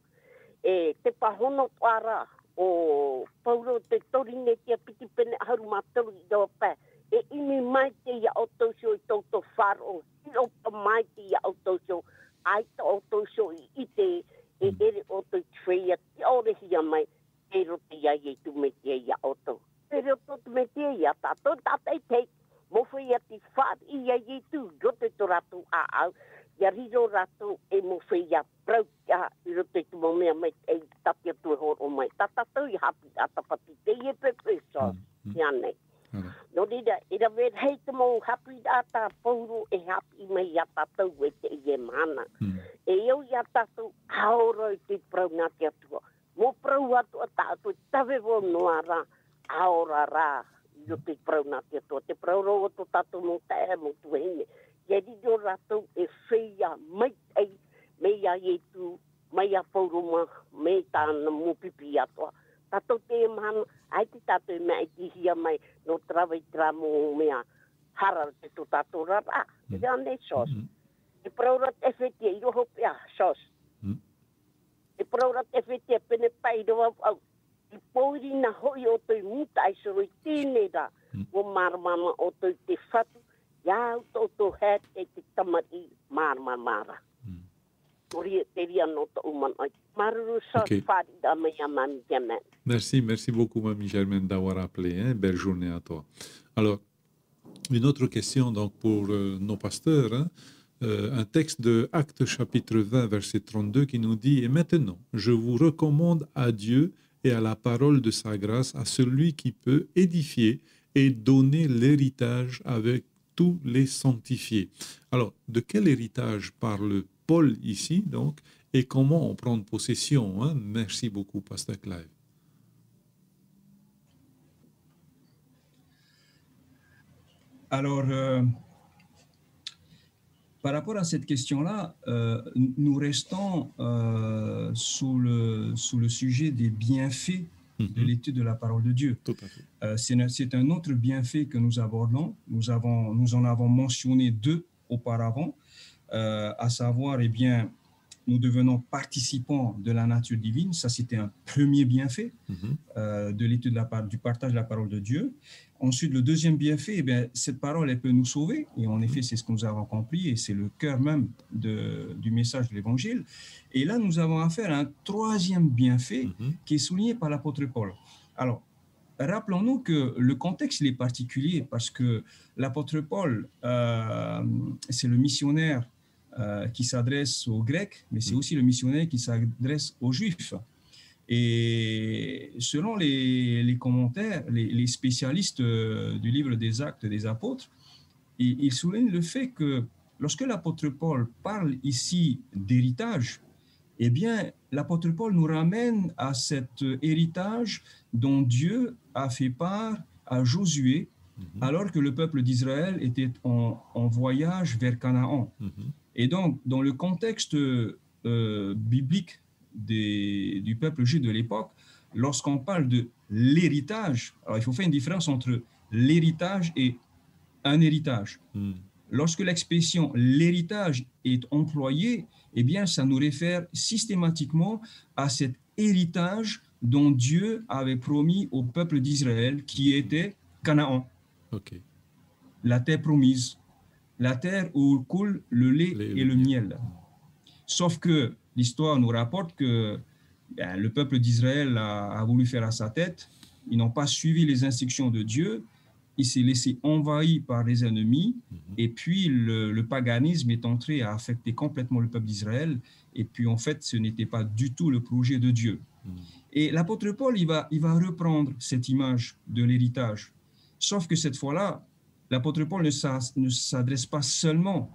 S4: Te pahono tuara o pauro te torine tia piti pene haru mātaru I dawa pē. E imi mai te ia o tō sio I tō wharo. I o pa mai te ia o tō sio. Ai ta o tō so I te e ere o tō trea te ore hia mai e rote ia I tu me te ia o tō. E roto te me te ia tātou tātai te mo whai ati whaat I tu rote tō ratu a au. Ia riro ratu e mo whai a prau a I rote tu mo mea mai e tapia tu horo mai. Tātou I hapi atapati te I e pepe so. Ia nei. No rira, ira ver hei te mo hapi ata pauru e hapi mai ia tātou e te I e mana. E iau ia tātou aoro I te prau ngā te atua. Mo prau atu a tātou tawe wo noa rā, aora rā I te prau ngā te atua. Te prau ro o tō tātou mo tae mo tuene. Ia riro rātou e whea mai ei, mea I tu, mea pauru ma, me tāna mo pipi atua. Tātou te mana, ai te tātou mea I te hia mai no trawa I tramo mea hara te tō tātou rara. Te ane sos. E praura te whetia I roho pia sos. E praura te whetia pene pai roa au. I poiri na hoi o tōi muta I soro I tēnei rā. O maramama o tōi te whatu. Iau tō hat e te tamari maramamara.
S1: Merci, merci beaucoup, Mamie Germaine, d'avoir appelé. Hein? Belle journée à toi. Alors, une autre question donc, pour nos pasteurs. Hein? Un texte de Actes chapitre 20, verset 32 qui nous dit « Et maintenant, je vous recommande à Dieu et à la parole de sa grâce, à celui qui peut édifier et donner l'héritage avec tous les sanctifiés. » Alors, de quel héritage parle Paul ici, donc, et comment on prend possession. Hein? Merci beaucoup, Pasteur Clive.
S2: Alors, par rapport à cette question-là, nous restons sous le sujet des bienfaits de l'étude de la parole de Dieu.
S1: Tout à fait.
S2: C'est un autre bienfait que nous abordons. Nous en avons mentionné deux auparavant. À savoir, eh bien, nous devenons participants de la nature divine. Ça, c'était un premier bienfait de l'étude du partage de la parole de Dieu. Ensuite, le deuxième bienfait, eh bien, cette parole, elle peut nous sauver. Et en effet, c'est ce que nous avons accompli et c'est le cœur même du message de l'Évangile. Et là, nous avons affaire à un troisième bienfait qui est souligné par l'apôtre Paul. Alors, rappelons-nous que le contexte il est particulier parce que l'apôtre Paul, c'est le missionnaire qui s'adresse aux Grecs, mais c'est aussi le missionnaire qui s'adresse aux Juifs. Et selon les commentaires, les spécialistes du livre des Actes des Apôtres, ils soulignent le fait que lorsque l'apôtre Paul parle ici d'héritage, eh bien, l'apôtre Paul nous ramène à cet héritage dont Dieu a fait part à Josué alors que le peuple d'Israël était en voyage vers Canaan. Et donc, dans le contexte biblique du peuple juif de l'époque, lorsqu'on parle de l'héritage, alors il faut faire une différence entre l'héritage et un héritage. Lorsque l'expression l'héritage est employée, eh bien, ça nous réfère systématiquement à cet héritage dont Dieu avait promis au peuple d'Israël, qui était Canaan, la terre promise, la terre où coule le lait et le miel. Sauf que l'histoire nous rapporte que le peuple d'Israël a voulu faire à sa tête, ils n'ont pas suivi les instructions de Dieu, il s'est laissé envahir par les ennemis, et puis le paganisme est entré à affecter complètement le peuple d'Israël, et puis en fait, ce n'était pas du tout le projet de Dieu. Et l'apôtre Paul, il va reprendre cette image de l'héritage, sauf que cette fois-là, l'apôtre Paul ne s'adresse pas seulement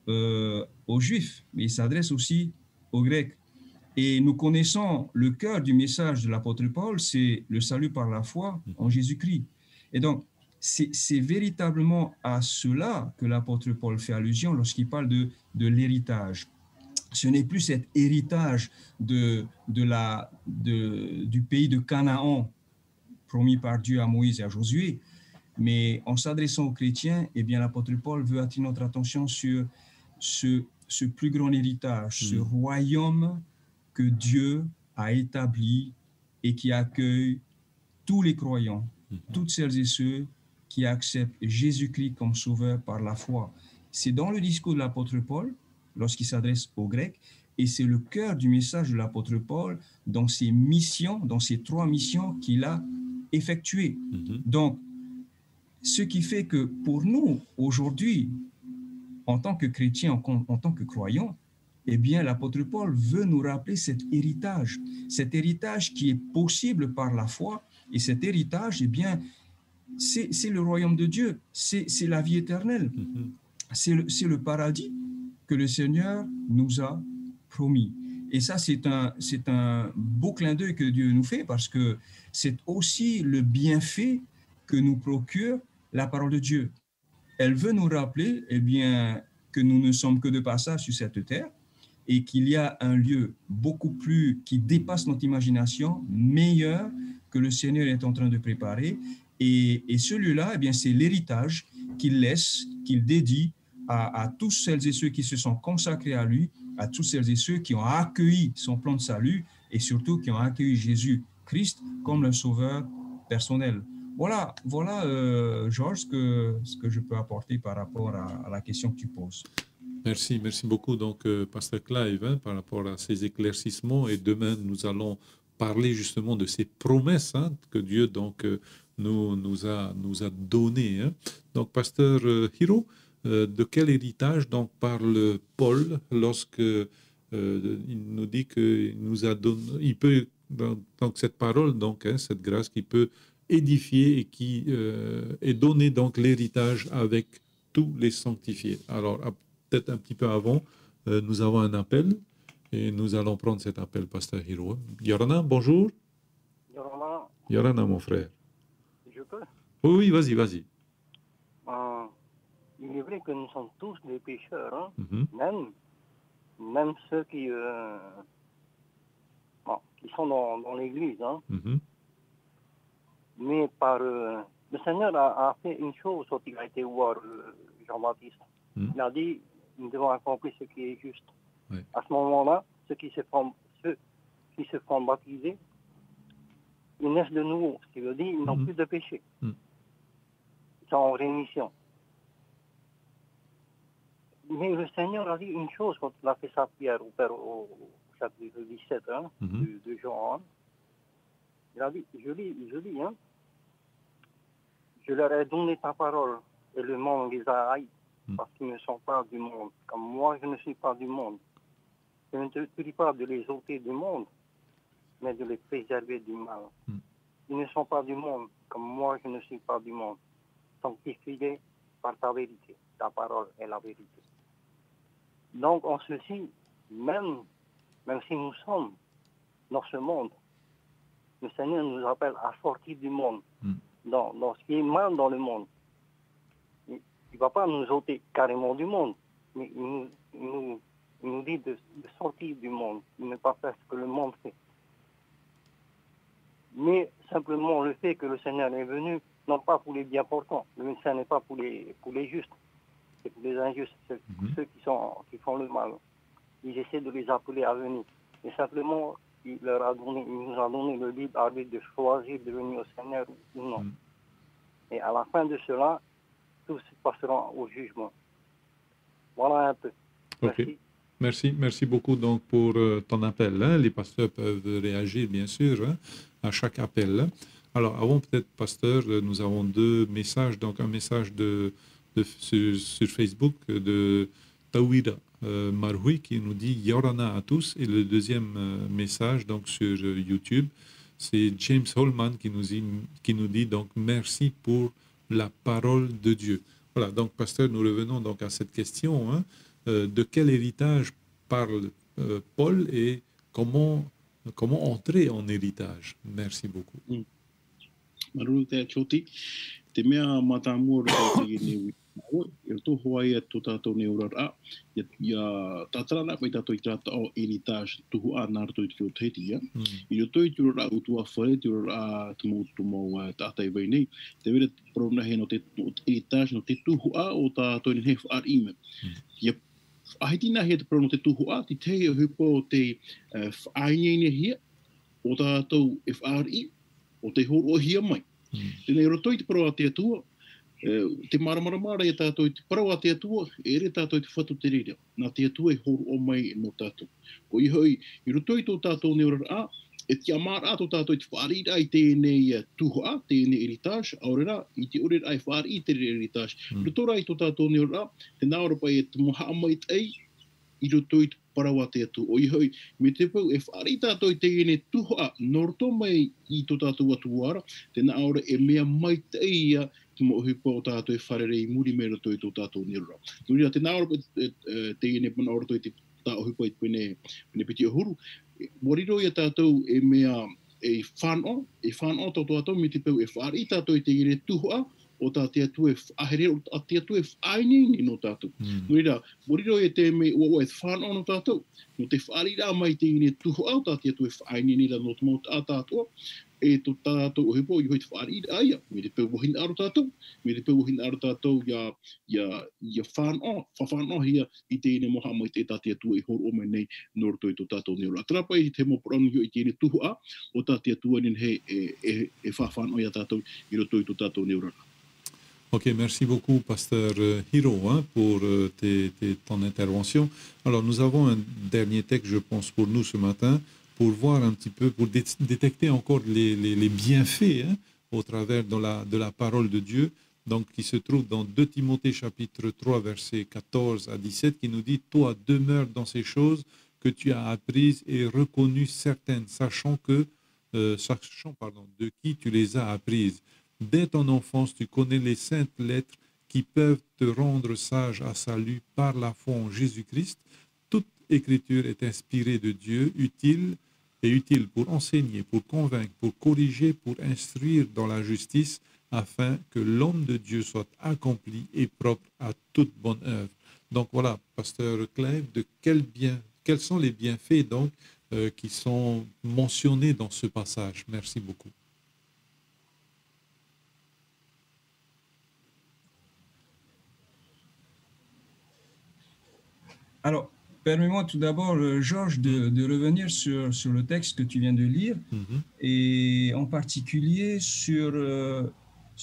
S2: aux Juifs, mais il s'adresse aussi aux Grecs. Et nous connaissons le cœur du message de l'apôtre Paul, c'est le salut par la foi en Jésus-Christ. Et donc, c'est véritablement à cela que l'apôtre Paul fait allusion lorsqu'il parle de l'héritage. Ce n'est plus cet héritage du pays de Canaan promis par Dieu à Moïse et à Josué, mais en s'adressant aux chrétiens, eh bien, l'apôtre Paul veut attirer notre attention sur ce plus grand héritage, ce royaume que Dieu a établi et qui accueille tous les croyants, toutes celles et ceux qui acceptent Jésus-Christ comme sauveur par la foi. C'est dans le discours de l'apôtre Paul, lorsqu'il s'adresse aux Grecs, et c'est le cœur du message de l'apôtre Paul dans ses missions, dans ces 3 missions qu'il a effectuées. Donc, ce qui fait que pour nous, aujourd'hui, en tant que chrétiens, en tant que croyants, eh bien, l'apôtre Paul veut nous rappeler cet héritage qui est possible par la foi. Et cet héritage, eh bien, c'est le royaume de Dieu, c'est la vie éternelle, c'est le paradis que le Seigneur nous a promis. Et ça, c'est un beau clin d'œil que Dieu nous fait, parce que c'est aussi le bienfait que nous procure la parole de Dieu. Elle veut nous rappeler, eh bien, que nous ne sommes que de passage sur cette terre, et qu'il y a un lieu beaucoup plus, qui dépasse notre imagination, meilleur, que le Seigneur est en train de préparer. Et ce lieu-là, eh bien, c'est l'héritage qu'il laisse, qu'il dédie à tous celles et ceux qui se sont consacrés à lui, à tous celles et ceux qui ont accueilli son plan de salut, et surtout qui ont accueilli Jésus-Christ comme leur sauveur personnel. Voilà, Georges, ce que je peux apporter par rapport à la question que tu poses.
S1: Merci beaucoup, donc, Pasteur Clive, par rapport à ces éclaircissements. Et demain, nous allons parler justement de ces promesses que Dieu donc, nous a données. Donc, Pasteur Hiro, de quel héritage donc parle Paul lorsque il nous dit qu'il nous a donné, il peut, donc cette parole, donc, cette grâce qui peut édifier et qui est donnée, donc l'héritage avec tous les sanctifiés. Alors, peut-être un petit peu avant, nous avons un appel et nous allons prendre cet appel, Pasteur Hiro. Yorana, bonjour. Yorana, mon frère.
S5: Je peux?
S1: Oui, vas-y.
S5: Il est vrai que nous sommes tous des pécheurs, même ceux qui sont dans l'église. Mais le Seigneur a fait une chose quand il a été voir Jean-Baptiste. Il a dit, nous devons accomplir ce qui est juste.
S1: Oui.
S5: À ce moment-là, ceux qui se font baptiser, ils naissent de nouveau. Ce qui veut dire qu'ils n'ont plus de péché. Ils sont en rémission. Mais le Seigneur a dit une chose quand il a fait sa prière au chapitre 17 de Jean. Il a dit, je lis, je leur ai donné ta parole et le monde les a haïs parce qu'ils ne sont pas du monde. Comme moi, je ne suis pas du monde. Je ne te prie pas de les ôter du monde, mais de les préserver du mal. Ils ne sont pas du monde, comme moi, je ne suis pas du monde. Sanctifie-les par ta vérité. Ta parole est la vérité. Donc, en ceci, même si nous sommes dans ce monde, le Seigneur nous appelle à sortir du monde, dans ce qui est mal dans le monde. Il ne va pas nous ôter carrément du monde, mais il nous dit de sortir du monde, de ne pas faire ce que le monde fait. Mais simplement le fait que le Seigneur est venu, non pas pour les bien portants, le médecin n'est pas pour les justes, c'est pour les injustes, c'est pour ceux qui font le mal. Ils essaient de les appeler à venir. Et simplement, il nous a donné le libre arbitre de choisir de venir au Seigneur ou non. Et à la fin de cela, tout se passera au jugement. Voilà un peu. Merci.
S1: Merci beaucoup donc pour ton appel. Hein. Les pasteurs peuvent réagir, bien sûr, hein, à chaque appel. Alors, avant peut-être, pasteur, nous avons deux messages. Donc, un message sur Facebook de Tawira Marhui qui nous dit « Yorana à tous ». Et le deuxième message donc sur YouTube, c'est James Holman qui nous dit donc « Merci pour la parole de Dieu ». Voilà, donc, pasteur, nous revenons donc à cette question, hein. De quel héritage parle Paul et comment entrer en héritage? Merci beaucoup.
S3: Ahidina he te prono te tuhu a, te te hupo te whainene hia, o tātou FRI, o te horo hia mai. Tēnei rotoi te parau a te atua, te maramaramara e tātou te parau a te atua, e re tātou te whatu te rere. Nā te atua e horo o mai no tātou. Ko i hoi, i rotoi tō tātou neura a, e te amara tō tātou te whaarira i tēnei tuhu a, tēnei heritage, aurera, i te orera ai whaari i te heritage. Rotora i tō tātou neura a, te nāora pai e te moha amai tei, i rotoi te parau a te atu. O i hoi, me te pau, e whaari tātou i tēnei tuhu a, norto mai i tō tātou atuara, te nāora e mea mai tei ia, te mo hupa o tātou e wharere i muri me rotoi tō tātou neura. Nuri a te nāora tēnei mana orotoi te tāo hupa i pene piti ahuru, moriro ia tātou e mea e whanau tō tātou me te pau e whaari tātou i te ire tuhua o tā te atu e ahere o te atu e whainini no tātou. Morira, moriro e te me o e whanau no tātou, no te whaari rā mai te ire tuhua o tā te atu e whainini ra no te mau tā tātou, e tō tātou o hepo i hoi te whaari aia, me te pau wahina aro tātou, me te pau wahina aro tātou ia whanau hia i te ine moha mai te tā te atua i horo o mai nei norotoi tō tātou neura. Atrapa i te mo poranu hio i te ine tuhua o tā te atua nin he e whanau ia tātou i rotoi tō tātou neura.
S1: Ok, merci beaucoup, pasteur Hiro, hein, pour ton intervention. Alors, nous avons un dernier texte, je pense, pour nous ce matin, pour voir un petit peu, pour détecter encore les bienfaits, hein, au travers de la parole de Dieu, donc qui se trouve dans 2 Timothée chapitre 3, versets 14 à 17, qui nous dit « Toi, demeure dans ces choses que tu as apprises et reconnues certaines, sachant de qui tu les as apprises. Dès ton enfance, tu connais les saintes lettres qui peuvent te rendre sage à salut par la foi en Jésus-Christ. Toute écriture est inspirée de Dieu, utile pour enseigner, pour convaincre, pour corriger, pour instruire dans la justice, afin que l'homme de Dieu soit accompli et propre à toute bonne œuvre. » Donc voilà, pasteur Clive, quels sont les bienfaits donc qui sont mentionnés dans ce passage? Merci beaucoup.
S2: Alors, permets-moi tout d'abord, Georges, de revenir sur le texte que tu viens de lire, et en particulier sur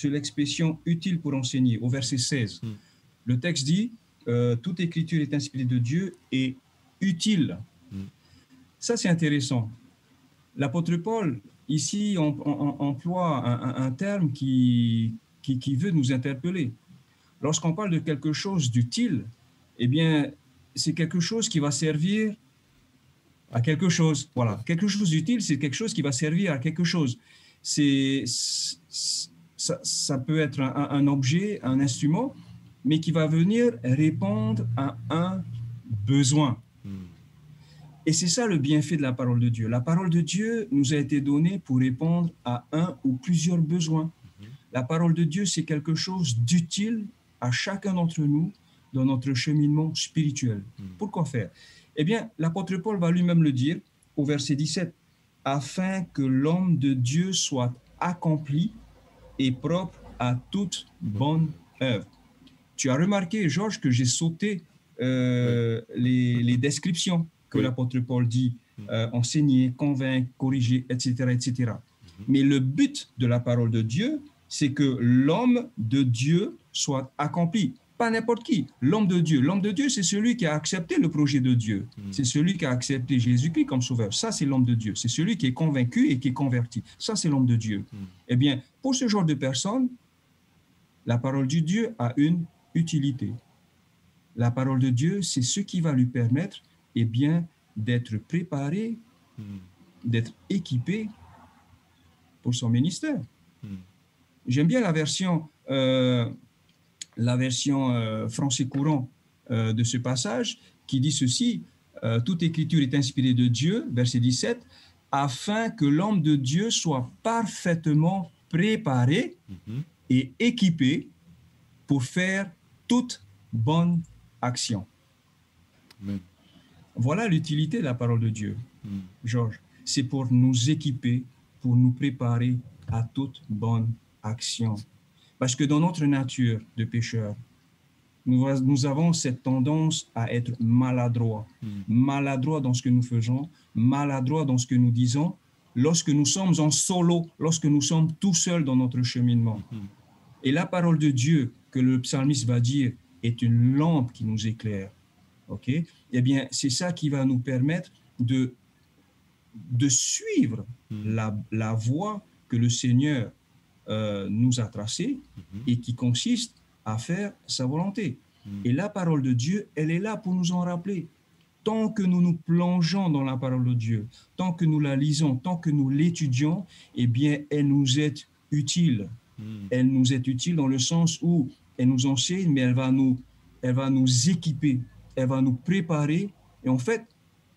S2: l'expression « utile pour enseigner » au verset 16. Le texte dit « Toute écriture est inspirée de Dieu et utile ». Ça, c'est intéressant. L'apôtre Paul, ici, emploie un terme qui veut nous interpeller. Lorsqu'on parle de quelque chose d'utile, eh bien, c'est quelque chose qui va servir à quelque chose. Voilà, quelque chose d'utile, c'est quelque chose qui va servir à quelque chose. Ça peut être un objet, un instrument, mais qui va venir répondre à un besoin. Et c'est ça le bienfait de la parole de Dieu. La parole de Dieu nous a été donnée pour répondre à un ou plusieurs besoins. La parole de Dieu, c'est quelque chose d'utile à chacun d'entre nous dans notre cheminement spirituel. Pourquoi faire? Eh bien, l'apôtre Paul va lui-même le dire au verset 17, « Afin que l'homme de Dieu soit accompli et propre à toute bonne œuvre. » Tu as remarqué, Georges, que j'ai sauté les descriptions que l'apôtre Paul dit, enseigner, convaincre, corriger, etc., etc. Mais le but de la parole de Dieu, c'est que l'homme de Dieu soit accompli. Pas n'importe qui, l'homme de Dieu. L'homme de Dieu, c'est celui qui a accepté le projet de Dieu. C'est celui qui a accepté Jésus-Christ comme sauveur. Ça, c'est l'homme de Dieu. C'est celui qui est convaincu et qui est converti. Ça, c'est l'homme de Dieu. Eh bien, pour ce genre de personnes, la parole de Dieu a une utilité. La parole de Dieu, c'est ce qui va lui permettre, eh bien, d'être préparé, d'être équipé pour son ministère. J'aime bien la version français courant de ce passage qui dit ceci, toute écriture est inspirée de Dieu, verset 17, afin que l'homme de Dieu soit parfaitement préparé et équipé pour faire toute bonne action.
S1: Amen.
S2: Voilà l'utilité de la parole de Dieu, Georges. C'est pour nous équiper, pour nous préparer à toute bonne action. Parce que dans notre nature de pécheur, nous avons cette tendance à être maladroits. Maladroits dans ce que nous faisons, maladroits dans ce que nous disons, lorsque nous sommes en solo, lorsque nous sommes tout seuls dans notre cheminement. Et la parole de Dieu, que le psalmiste va dire, est une lampe qui nous éclaire. Okay? Eh bien, c'est ça qui va nous permettre de suivre la voie que le Seigneur nous a tracée et qui consiste à faire sa volonté. Et la parole de Dieu, elle est là pour nous en rappeler. Tant que nous nous plongeons dans la parole de Dieu, tant que nous la lisons, tant que nous l'étudions, eh bien, elle nous est utile. Elle nous est utile dans le sens où elle nous enseigne, mais elle va nous équiper, elle va nous préparer. Et en fait,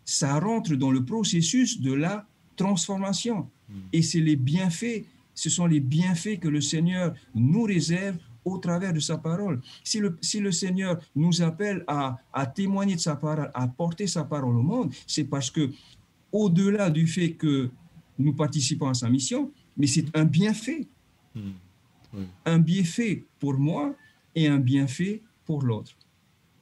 S2: ça rentre dans le processus de la transformation. Et c'est les bienfaits, ce sont les bienfaits que le Seigneur nous réserve au travers de sa parole. Si le Seigneur nous appelle à témoigner de sa parole, à porter sa parole au monde, c'est parce que, au-delà du fait que nous participons à sa mission, mais c'est un bienfait. Un bienfait pour moi et un bienfait pour l'autre.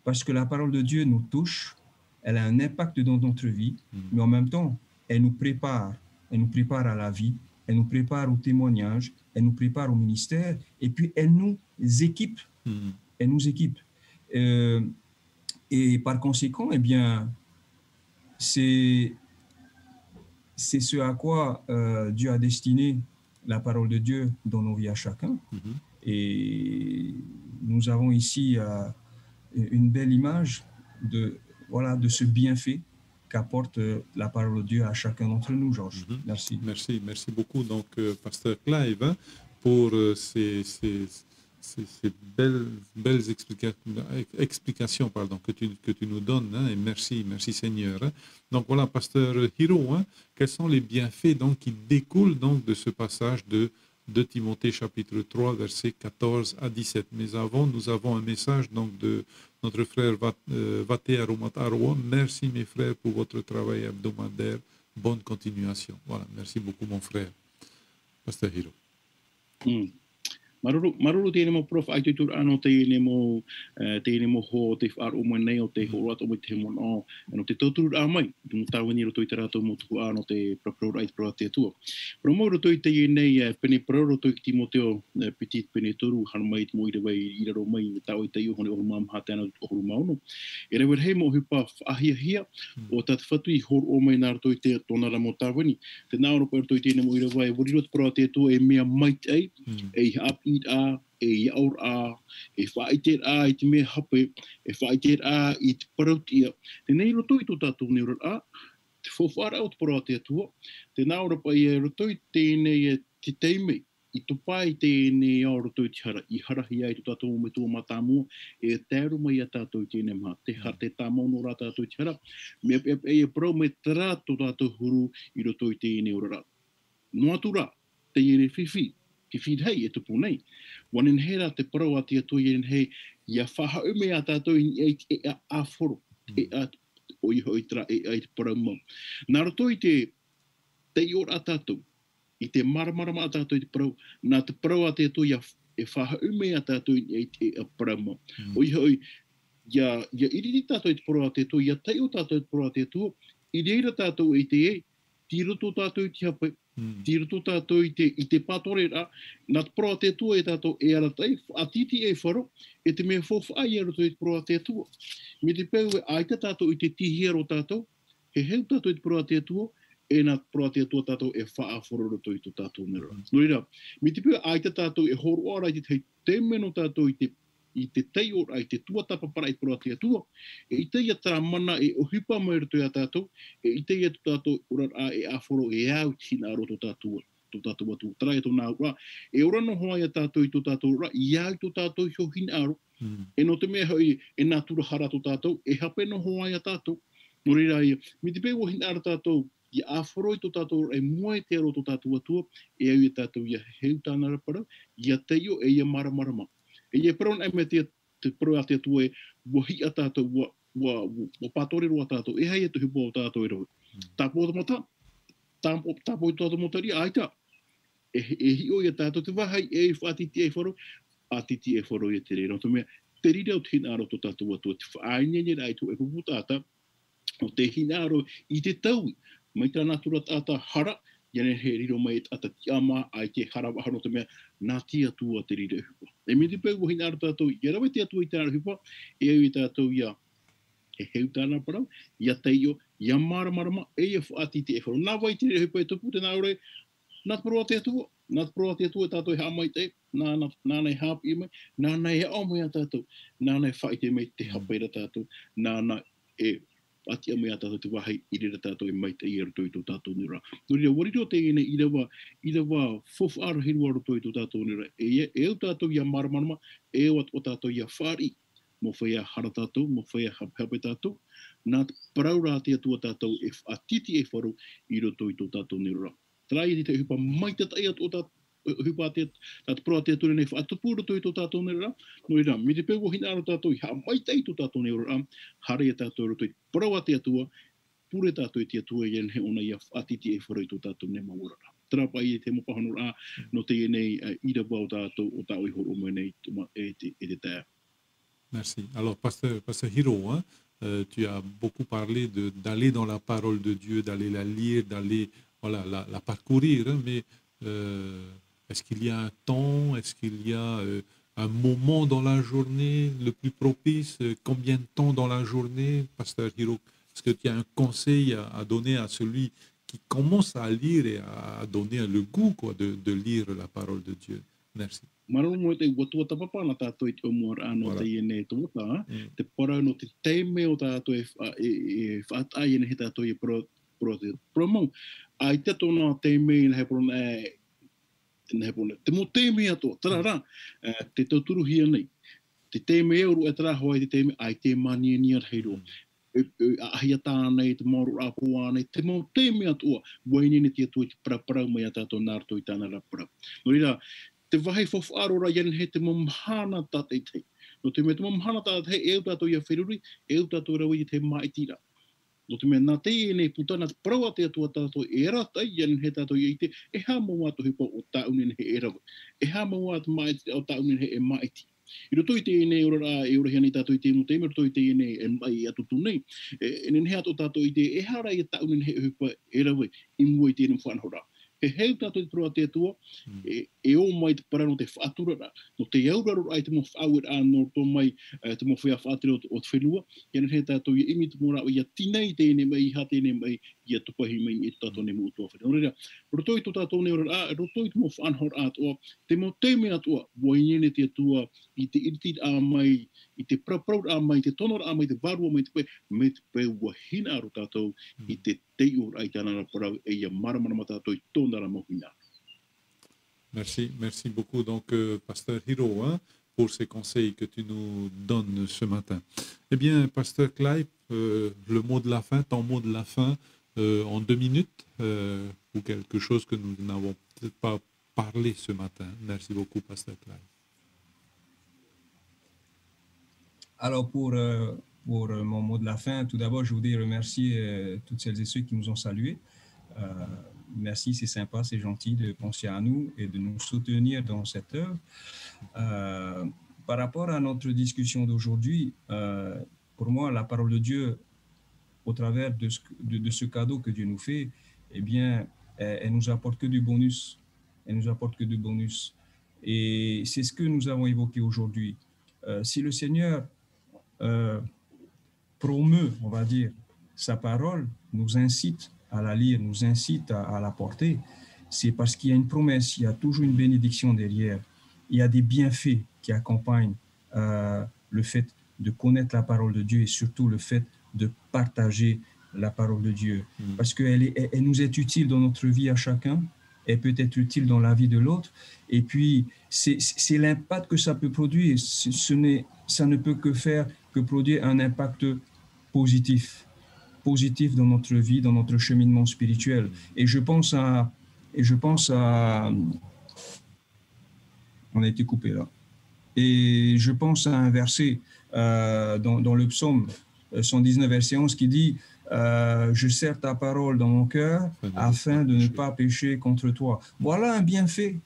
S2: Parce que la parole de Dieu nous touche, elle a un impact dans notre vie, mais en même temps, elle nous prépare à la vie, elle nous prépare au témoignage, elle nous prépare au ministère, et puis elle nous équipe. Elle nous équipe. Et par conséquent, eh bien, c'est ce à quoi Dieu a destiné la parole de Dieu dans nos vies à chacun. Et nous avons ici une belle image de ce bienfait qu'apporte la parole de Dieu à chacun d'entre nous, Georges. Merci.
S1: Merci beaucoup, donc, Pasteur Clive, hein, pour ces belles explications que tu nous donnes, hein, et merci Seigneur. Hein. Donc voilà, Pasteur Hiro, hein, quels sont les bienfaits donc, qui découlent donc, de ce passage de Timothée chapitre 3, versets 14 à 17. Mais avant, nous avons un message donc, de notre frère Vate Aromat Arwa. Merci mes frères pour votre travail hebdomadaire. Bonne continuation. Voilà, merci beaucoup mon frère. Pasteur Hiro.
S3: Maruru te mo prof ai tu ano te mo ho te far o mai o te ho rat o te mo no te totu a mai mo tawani ro to te rato mo tu ano te pro ai pro te tu pro mo ro to te nei pene pro to Timoteo petit pene toru han mai mo i vai i ro mai tau te ho o mam hatana o mau e re he mo hipa ahia o tat fatu i ho o mai nar to te tona ra mo tawani te na ro per to te mo i vai vo ro pro te tu e mea mai ai e a e aur a e faiter a i te me hape e faiter a i te parautia te nei roto i to tatu ni ro a te fofara o te parautia tua te na ora pa i roto i te nei te teime I tupai tēnei aoro tō tihara, I harahi ai tō tātou me tō matāmua, e tēru mai a tātou tēnei maha, te ha te tāmono rā tātou tihara, e parau me tērā tō tātou huru I roto I tēnei ora rā. Noa tu rā, te ere whiwhi, ki whirhei e tupu nei. Wanen hera te parau a tia tō eren hei, ia whahaume a tātou I a āwhoro, e a o I hoi tra e ai te parau mau. Nā roto I te ora a tātou, I te maramarama a tātou I te parau, nā te parau a te ato ia e whahaume a tātou I te parau mau. O I hoi, ia iriri tātou I te parau a te ato, ia tei o tātou I te parau a te ato, I reira tātou I te e, tiro tō tātou I te hapai, tiro tō tātou I te pātore rā, nā te parau a te ato e tātou e aratai, a titi e wharo, e te mea whowha ai aratou I te parau a te ato. Me te peu e aita tātou I te tihia ro tātou, he heu tātou I te parau a te ato, e nā parau a te ato tātou e whaaforo roto I tō tātou nera. Nō reira, me te peu aita tātou e horo ara I te meno tātou I te tei ora I te tuatapa para I parau a te atua, e I te ia tā mana e o hipa mai roto I a tātou, e I te ia tō tātou ora a e aforo e au tina aro tō tātou atu. Tara e tō nā ura, e ora no hoa I a tātou I tō tātou ura, I au tō tātou hio hina aro, e no te mea hoi e nā tura hara tō tātou, e hape no hoa I a tātou. Nō reira ia, me te pēo hina aro tātou, I āwhoroi tō tātou e moe te aro tō tātou atua, e au I tātou ia heu tāna rapara, ia teio e ia maramarama. E ia parau nei me te parau a te atua e wahi a tātou, wa pātore roa tātou, e hei e te hupo o tātou e rohi. Tāpō o mata, tāpō I tātou motari, aita. E hi o ia tātou te wahai e whātiti e wharo, ātiti e wharo I te reira. Te rira o te hinaro tō tātou atua, te whaainyene rai tō e pupu tāta, o te hinaro I te taui, mai tā nātura tāta hara, iane he riro mai ata tiama ai te hara wahano te mea, nā tia tua te rira hupa. E me te pēu wahi nāra tātou, ia rawe te atua I te nāra hupa, e au I tātou ia e heu tāna parau, ia teio, ia maramarama, e ia whaatiti e wharo. Nā wai te rira hupa e tupu, te nā ore, nā te parua te atua, nā te parua te atua tātou he amai te, nā nei hāpi mai, nā nei he amai a tātou, nā nei whaite mai te hapeira tātou, nā e ati amai a tātou te wahai I rira tātou e mai te I roto I tō tātou nira. Nō rira, wariro te ene I rawa fofu ara hirua roto I tō tātou nira. E au tātou ia maramarama, e au o tātou ia whari, mo whaia hara tātou, mo whaia hape tātou, nā parau rā te atua tātou e atiti e wharu I roto I tō tātou nira. Trai I te hupa mai te tai o tātou, hupa te proa te ature nei whaatupu roto I tō tātou nera, no ira, me te pēgo hina aro tātou I ha mai tei tō tātou nera, hare e tātou roto I proa te atua, pure tātou I te atua I he ona ia whaatiti e whara I tō tātou ne maura. Trapa I te mopahano rā, no te nei ira wau tātou o tāu I horo mai nei e te taia.
S1: Merci. Alors, Pasteur Hiro, hein, tu as beaucoup parlé d'aller dans la parole de Dieu, d'aller la lire, d'aller la parcourir, hein, mais est-ce qu'il y a un temps, est-ce qu'il y a un moment dans la journée le plus propice, combien de temps dans la journée, Pasteur Hiro, est-ce que tu as un conseil à donner à celui qui commence à lire et à donner le goût de lire la parole de Dieu? Merci.
S3: Maro mo te watua tapapa na tātou I te omuar ano te iene te wata, te parau no te teime o tātou e whaatai ene he tātou I pro te promau. Ai te tōna teime I he prona te mo teime ato, tara rā, te tauturu hia nei. Te teime euro e tara hoa I te teime, ai te mani e niar heiro. Ahia tānei, te maru rāpua nei, te mo teime ato, waini ne te atua I te paraparau mai a tātou nārto I tāna rapara. No rira, te wahi whawharo ra ian he te mamhana tātei tei. No te mea te mamhana tātei e au tātou ia whiruri, e au tātou rau I te maitira. No te mea nā te e nei putana te parawa te atua tātou e rata ian he tātou I te e hā maua atu hipa o tāunin he e rawa. E hā maua atu maiti o tāunin he e maiti. I roto I te e nei ora rā e ora hea nei tātou I te mo teime, roto I te e nei e mai atutu nei. E nen hea to tātou I te e hara I tāunin he hipa e rawa I mua I te enu whanhora. He heu tātou I te proa te atua, e o mai te parano te whaatura rā. No te auraro ai te mo whaawir no tō mai te mo whea whaatira o te whenua, iana he tātou I imi te mora I a tinei tēne mai, I ha tēne mai, I a tupahi mai I tātou ne mo utua whenua. Nō reira, roto I tō tātou ne ora rā, roto I te mo whanhor atua, te mo teime atua, wainene te atua, I te iritit a mai, I te prapraur a mai, te tonora a mai, te varua mai, te pe, me te pe wahina aro tātou, I te teiur ai tāna parau, e ia maramarama tātou I tōna ra mohina.
S1: Merci beaucoup, donc, Pasteur Hiro, hein, pour ces conseils que tu nous donnes ce matin. Eh bien, Pasteur Clive, le mot de la fin, ton mot de la fin, en 2 minutes, ou quelque chose que nous n'avons peut-être pas parlé ce matin. Merci beaucoup, Pasteur Clive.
S2: Alors, pour mon mot de la fin, tout d'abord, je voudrais remercier toutes celles et ceux qui nous ont salués. Merci, c'est sympa, c'est gentil de penser à nous et de nous soutenir dans cette œuvre. Par rapport à notre discussion d'aujourd'hui, pour moi, la parole de Dieu, au travers de ce cadeau que Dieu nous fait, eh bien, elle nous apporte que du bonus. Elle nous apporte que du bonus. Et c'est ce que nous avons évoqué aujourd'hui. Si le Seigneur promeut, on va dire, sa parole, nous incite à la lire, nous incite à la porter, c'est parce qu'il y a une promesse, il y a toujours une bénédiction derrière. Il y a des bienfaits qui accompagnent le fait de connaître la parole de Dieu et surtout le fait de partager la parole de Dieu. Parce qu'elle nous est utile dans notre vie à chacun, elle peut être utile dans la vie de l'autre. Et puis, c'est l'impact que ça peut produire. Ça ne peut que produire un impact positif dans notre vie, dans notre cheminement spirituel. Et je pense à on a été coupé là. Et je pense à un verset dans le psaume 119, verset 11, qui dit je serre ta parole dans mon cœur afin de ne pas pécher contre toi. Voilà un bienfait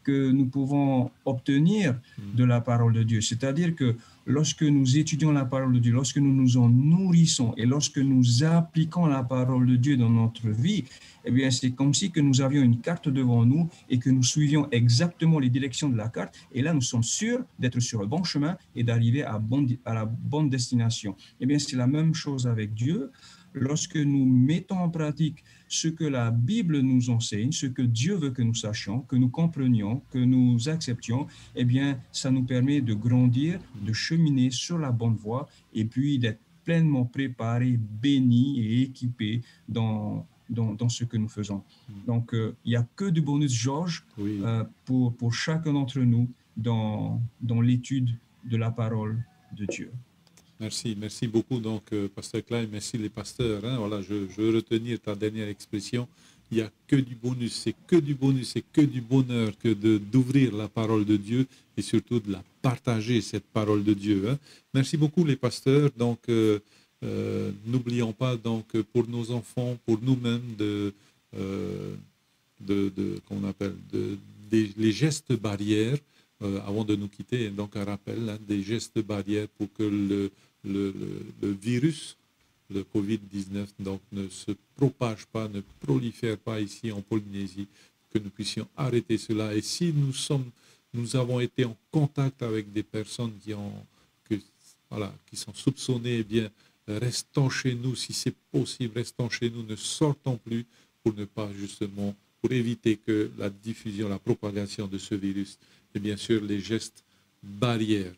S2: que nous pouvons obtenir de la parole de Dieu. C'est-à-dire que lorsque nous étudions la parole de Dieu, lorsque nous nous en nourrissons et lorsque nous appliquons la parole de Dieu dans notre vie, eh bien, c'est comme si que nous avions une carte devant nous et que nous suivions exactement les directions de la carte. Et là, nous sommes sûrs d'être sur le bon chemin et d'arriver à la bonne destination. Eh bien, c'est la même chose avec Dieu. Lorsque nous mettons en pratique ce que la Bible nous enseigne, ce que Dieu veut que nous sachions, que nous comprenions, que nous acceptions, eh bien, ça nous permet de grandir, de cheminer sur la bonne voie et puis d'être pleinement préparés, bénis et équipés dans ce que nous faisons. Donc, il n'y a que du bonus, Georges, oui, pour chacun d'entre nous dans l'étude de la parole de Dieu.
S1: Merci beaucoup, donc, Pasteur Clive, merci les pasteurs. Hein, voilà, je veux retenir ta dernière expression. Il n'y a que du bonus, c'est que du bonus, c'est que du bonheur que d'ouvrir la parole de Dieu et surtout de la partager, cette parole de Dieu. Hein. Merci beaucoup les pasteurs. Donc, n'oublions pas, donc, pour nos enfants, pour nous-mêmes, qu'on appelle les gestes barrières avant de nous quitter. Donc, un rappel, hein, des gestes barrières pour que le virus, le Covid-19, donc, ne se propage pas, ne prolifère pas ici en Polynésie, que nous puissions arrêter cela. Et si nous avons été en contact avec des personnes qui sont soupçonnées, eh bien, restons chez nous, si c'est possible, restons chez nous, ne sortons plus pour ne pas justement, pour éviter que la diffusion, la propagation de ce virus, et bien sûr les gestes barrières.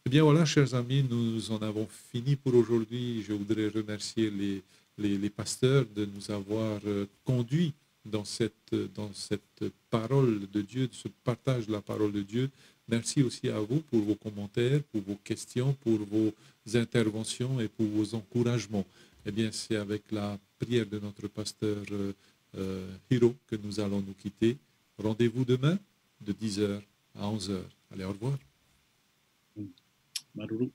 S1: Eh bien voilà, chers amis, nous en avons fini pour aujourd'hui. Je voudrais remercier les pasteurs de nous avoir conduits dans cette parole de Dieu, de ce partage de la parole de Dieu. Merci aussi à vous pour vos commentaires, pour vos questions, pour vos interventions et pour vos encouragements. Eh bien, c'est avec la prière de notre pasteur Hiro que nous allons nous quitter. Rendez-vous demain de 10h à 11h. Allez, au revoir.
S3: Maruru,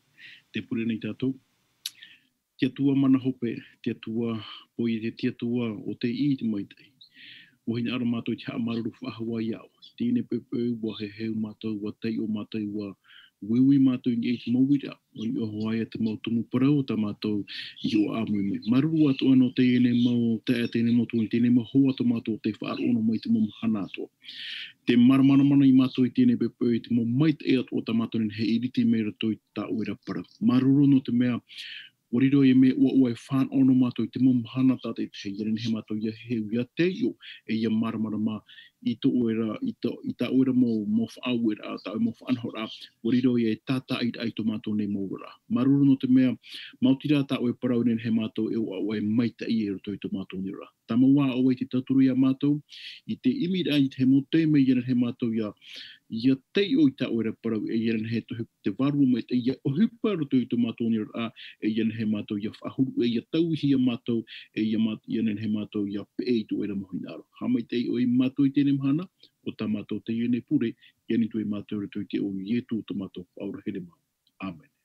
S3: te pure nei tātou. Te atua mana hope, te atua poi te atua o te i te maitai. O hina ara mātou te haa maruru whahawa iau. Tine pepeu, wa he heu mātou, wa tei o mātou, wa wiwi mātou ni eiti mawira. O i oho aia te mau tumu parau ta mātou i o āmuime. Maruru atu anō te ene mau, te ene mau tuani, tēne mau hoa to mātou te whaaro ono mai te mau mahana atua. Te maramana i mātou i tēne pepeu, te mau maita e atu o ta mātou ni he iriti mea rato i tā uera para. Maruru no te mea, Wariro e me ua ua e whan ono mātou te momhana tate te ieren he mātou ia he ua te o e ia maramarama i to oera, i ta oera mo whaauera, ta o mo whanhora, wariro e tata i to mātou nei mōra. Maruru no te mea, mautira ta o e parau nen he mātou e ua e maita i e roto i to mātou nira. Tama wā o e te taturu ia mātou, i te imira i te mote me ieren he mātou ia te o i ta oera parau e ieren he te waru me te ia o hupa roto i to mātou nira e ieren he mātou ia whahuru e ia tauhi a mātou e ieren he mātou ia pe i to oera mohinaro. Hamai te o i mātou i tēne mahana, o ta mātou te iene pure, iene tu i mātou roto i te o ietu o ta mātou whaura here mau. Amen.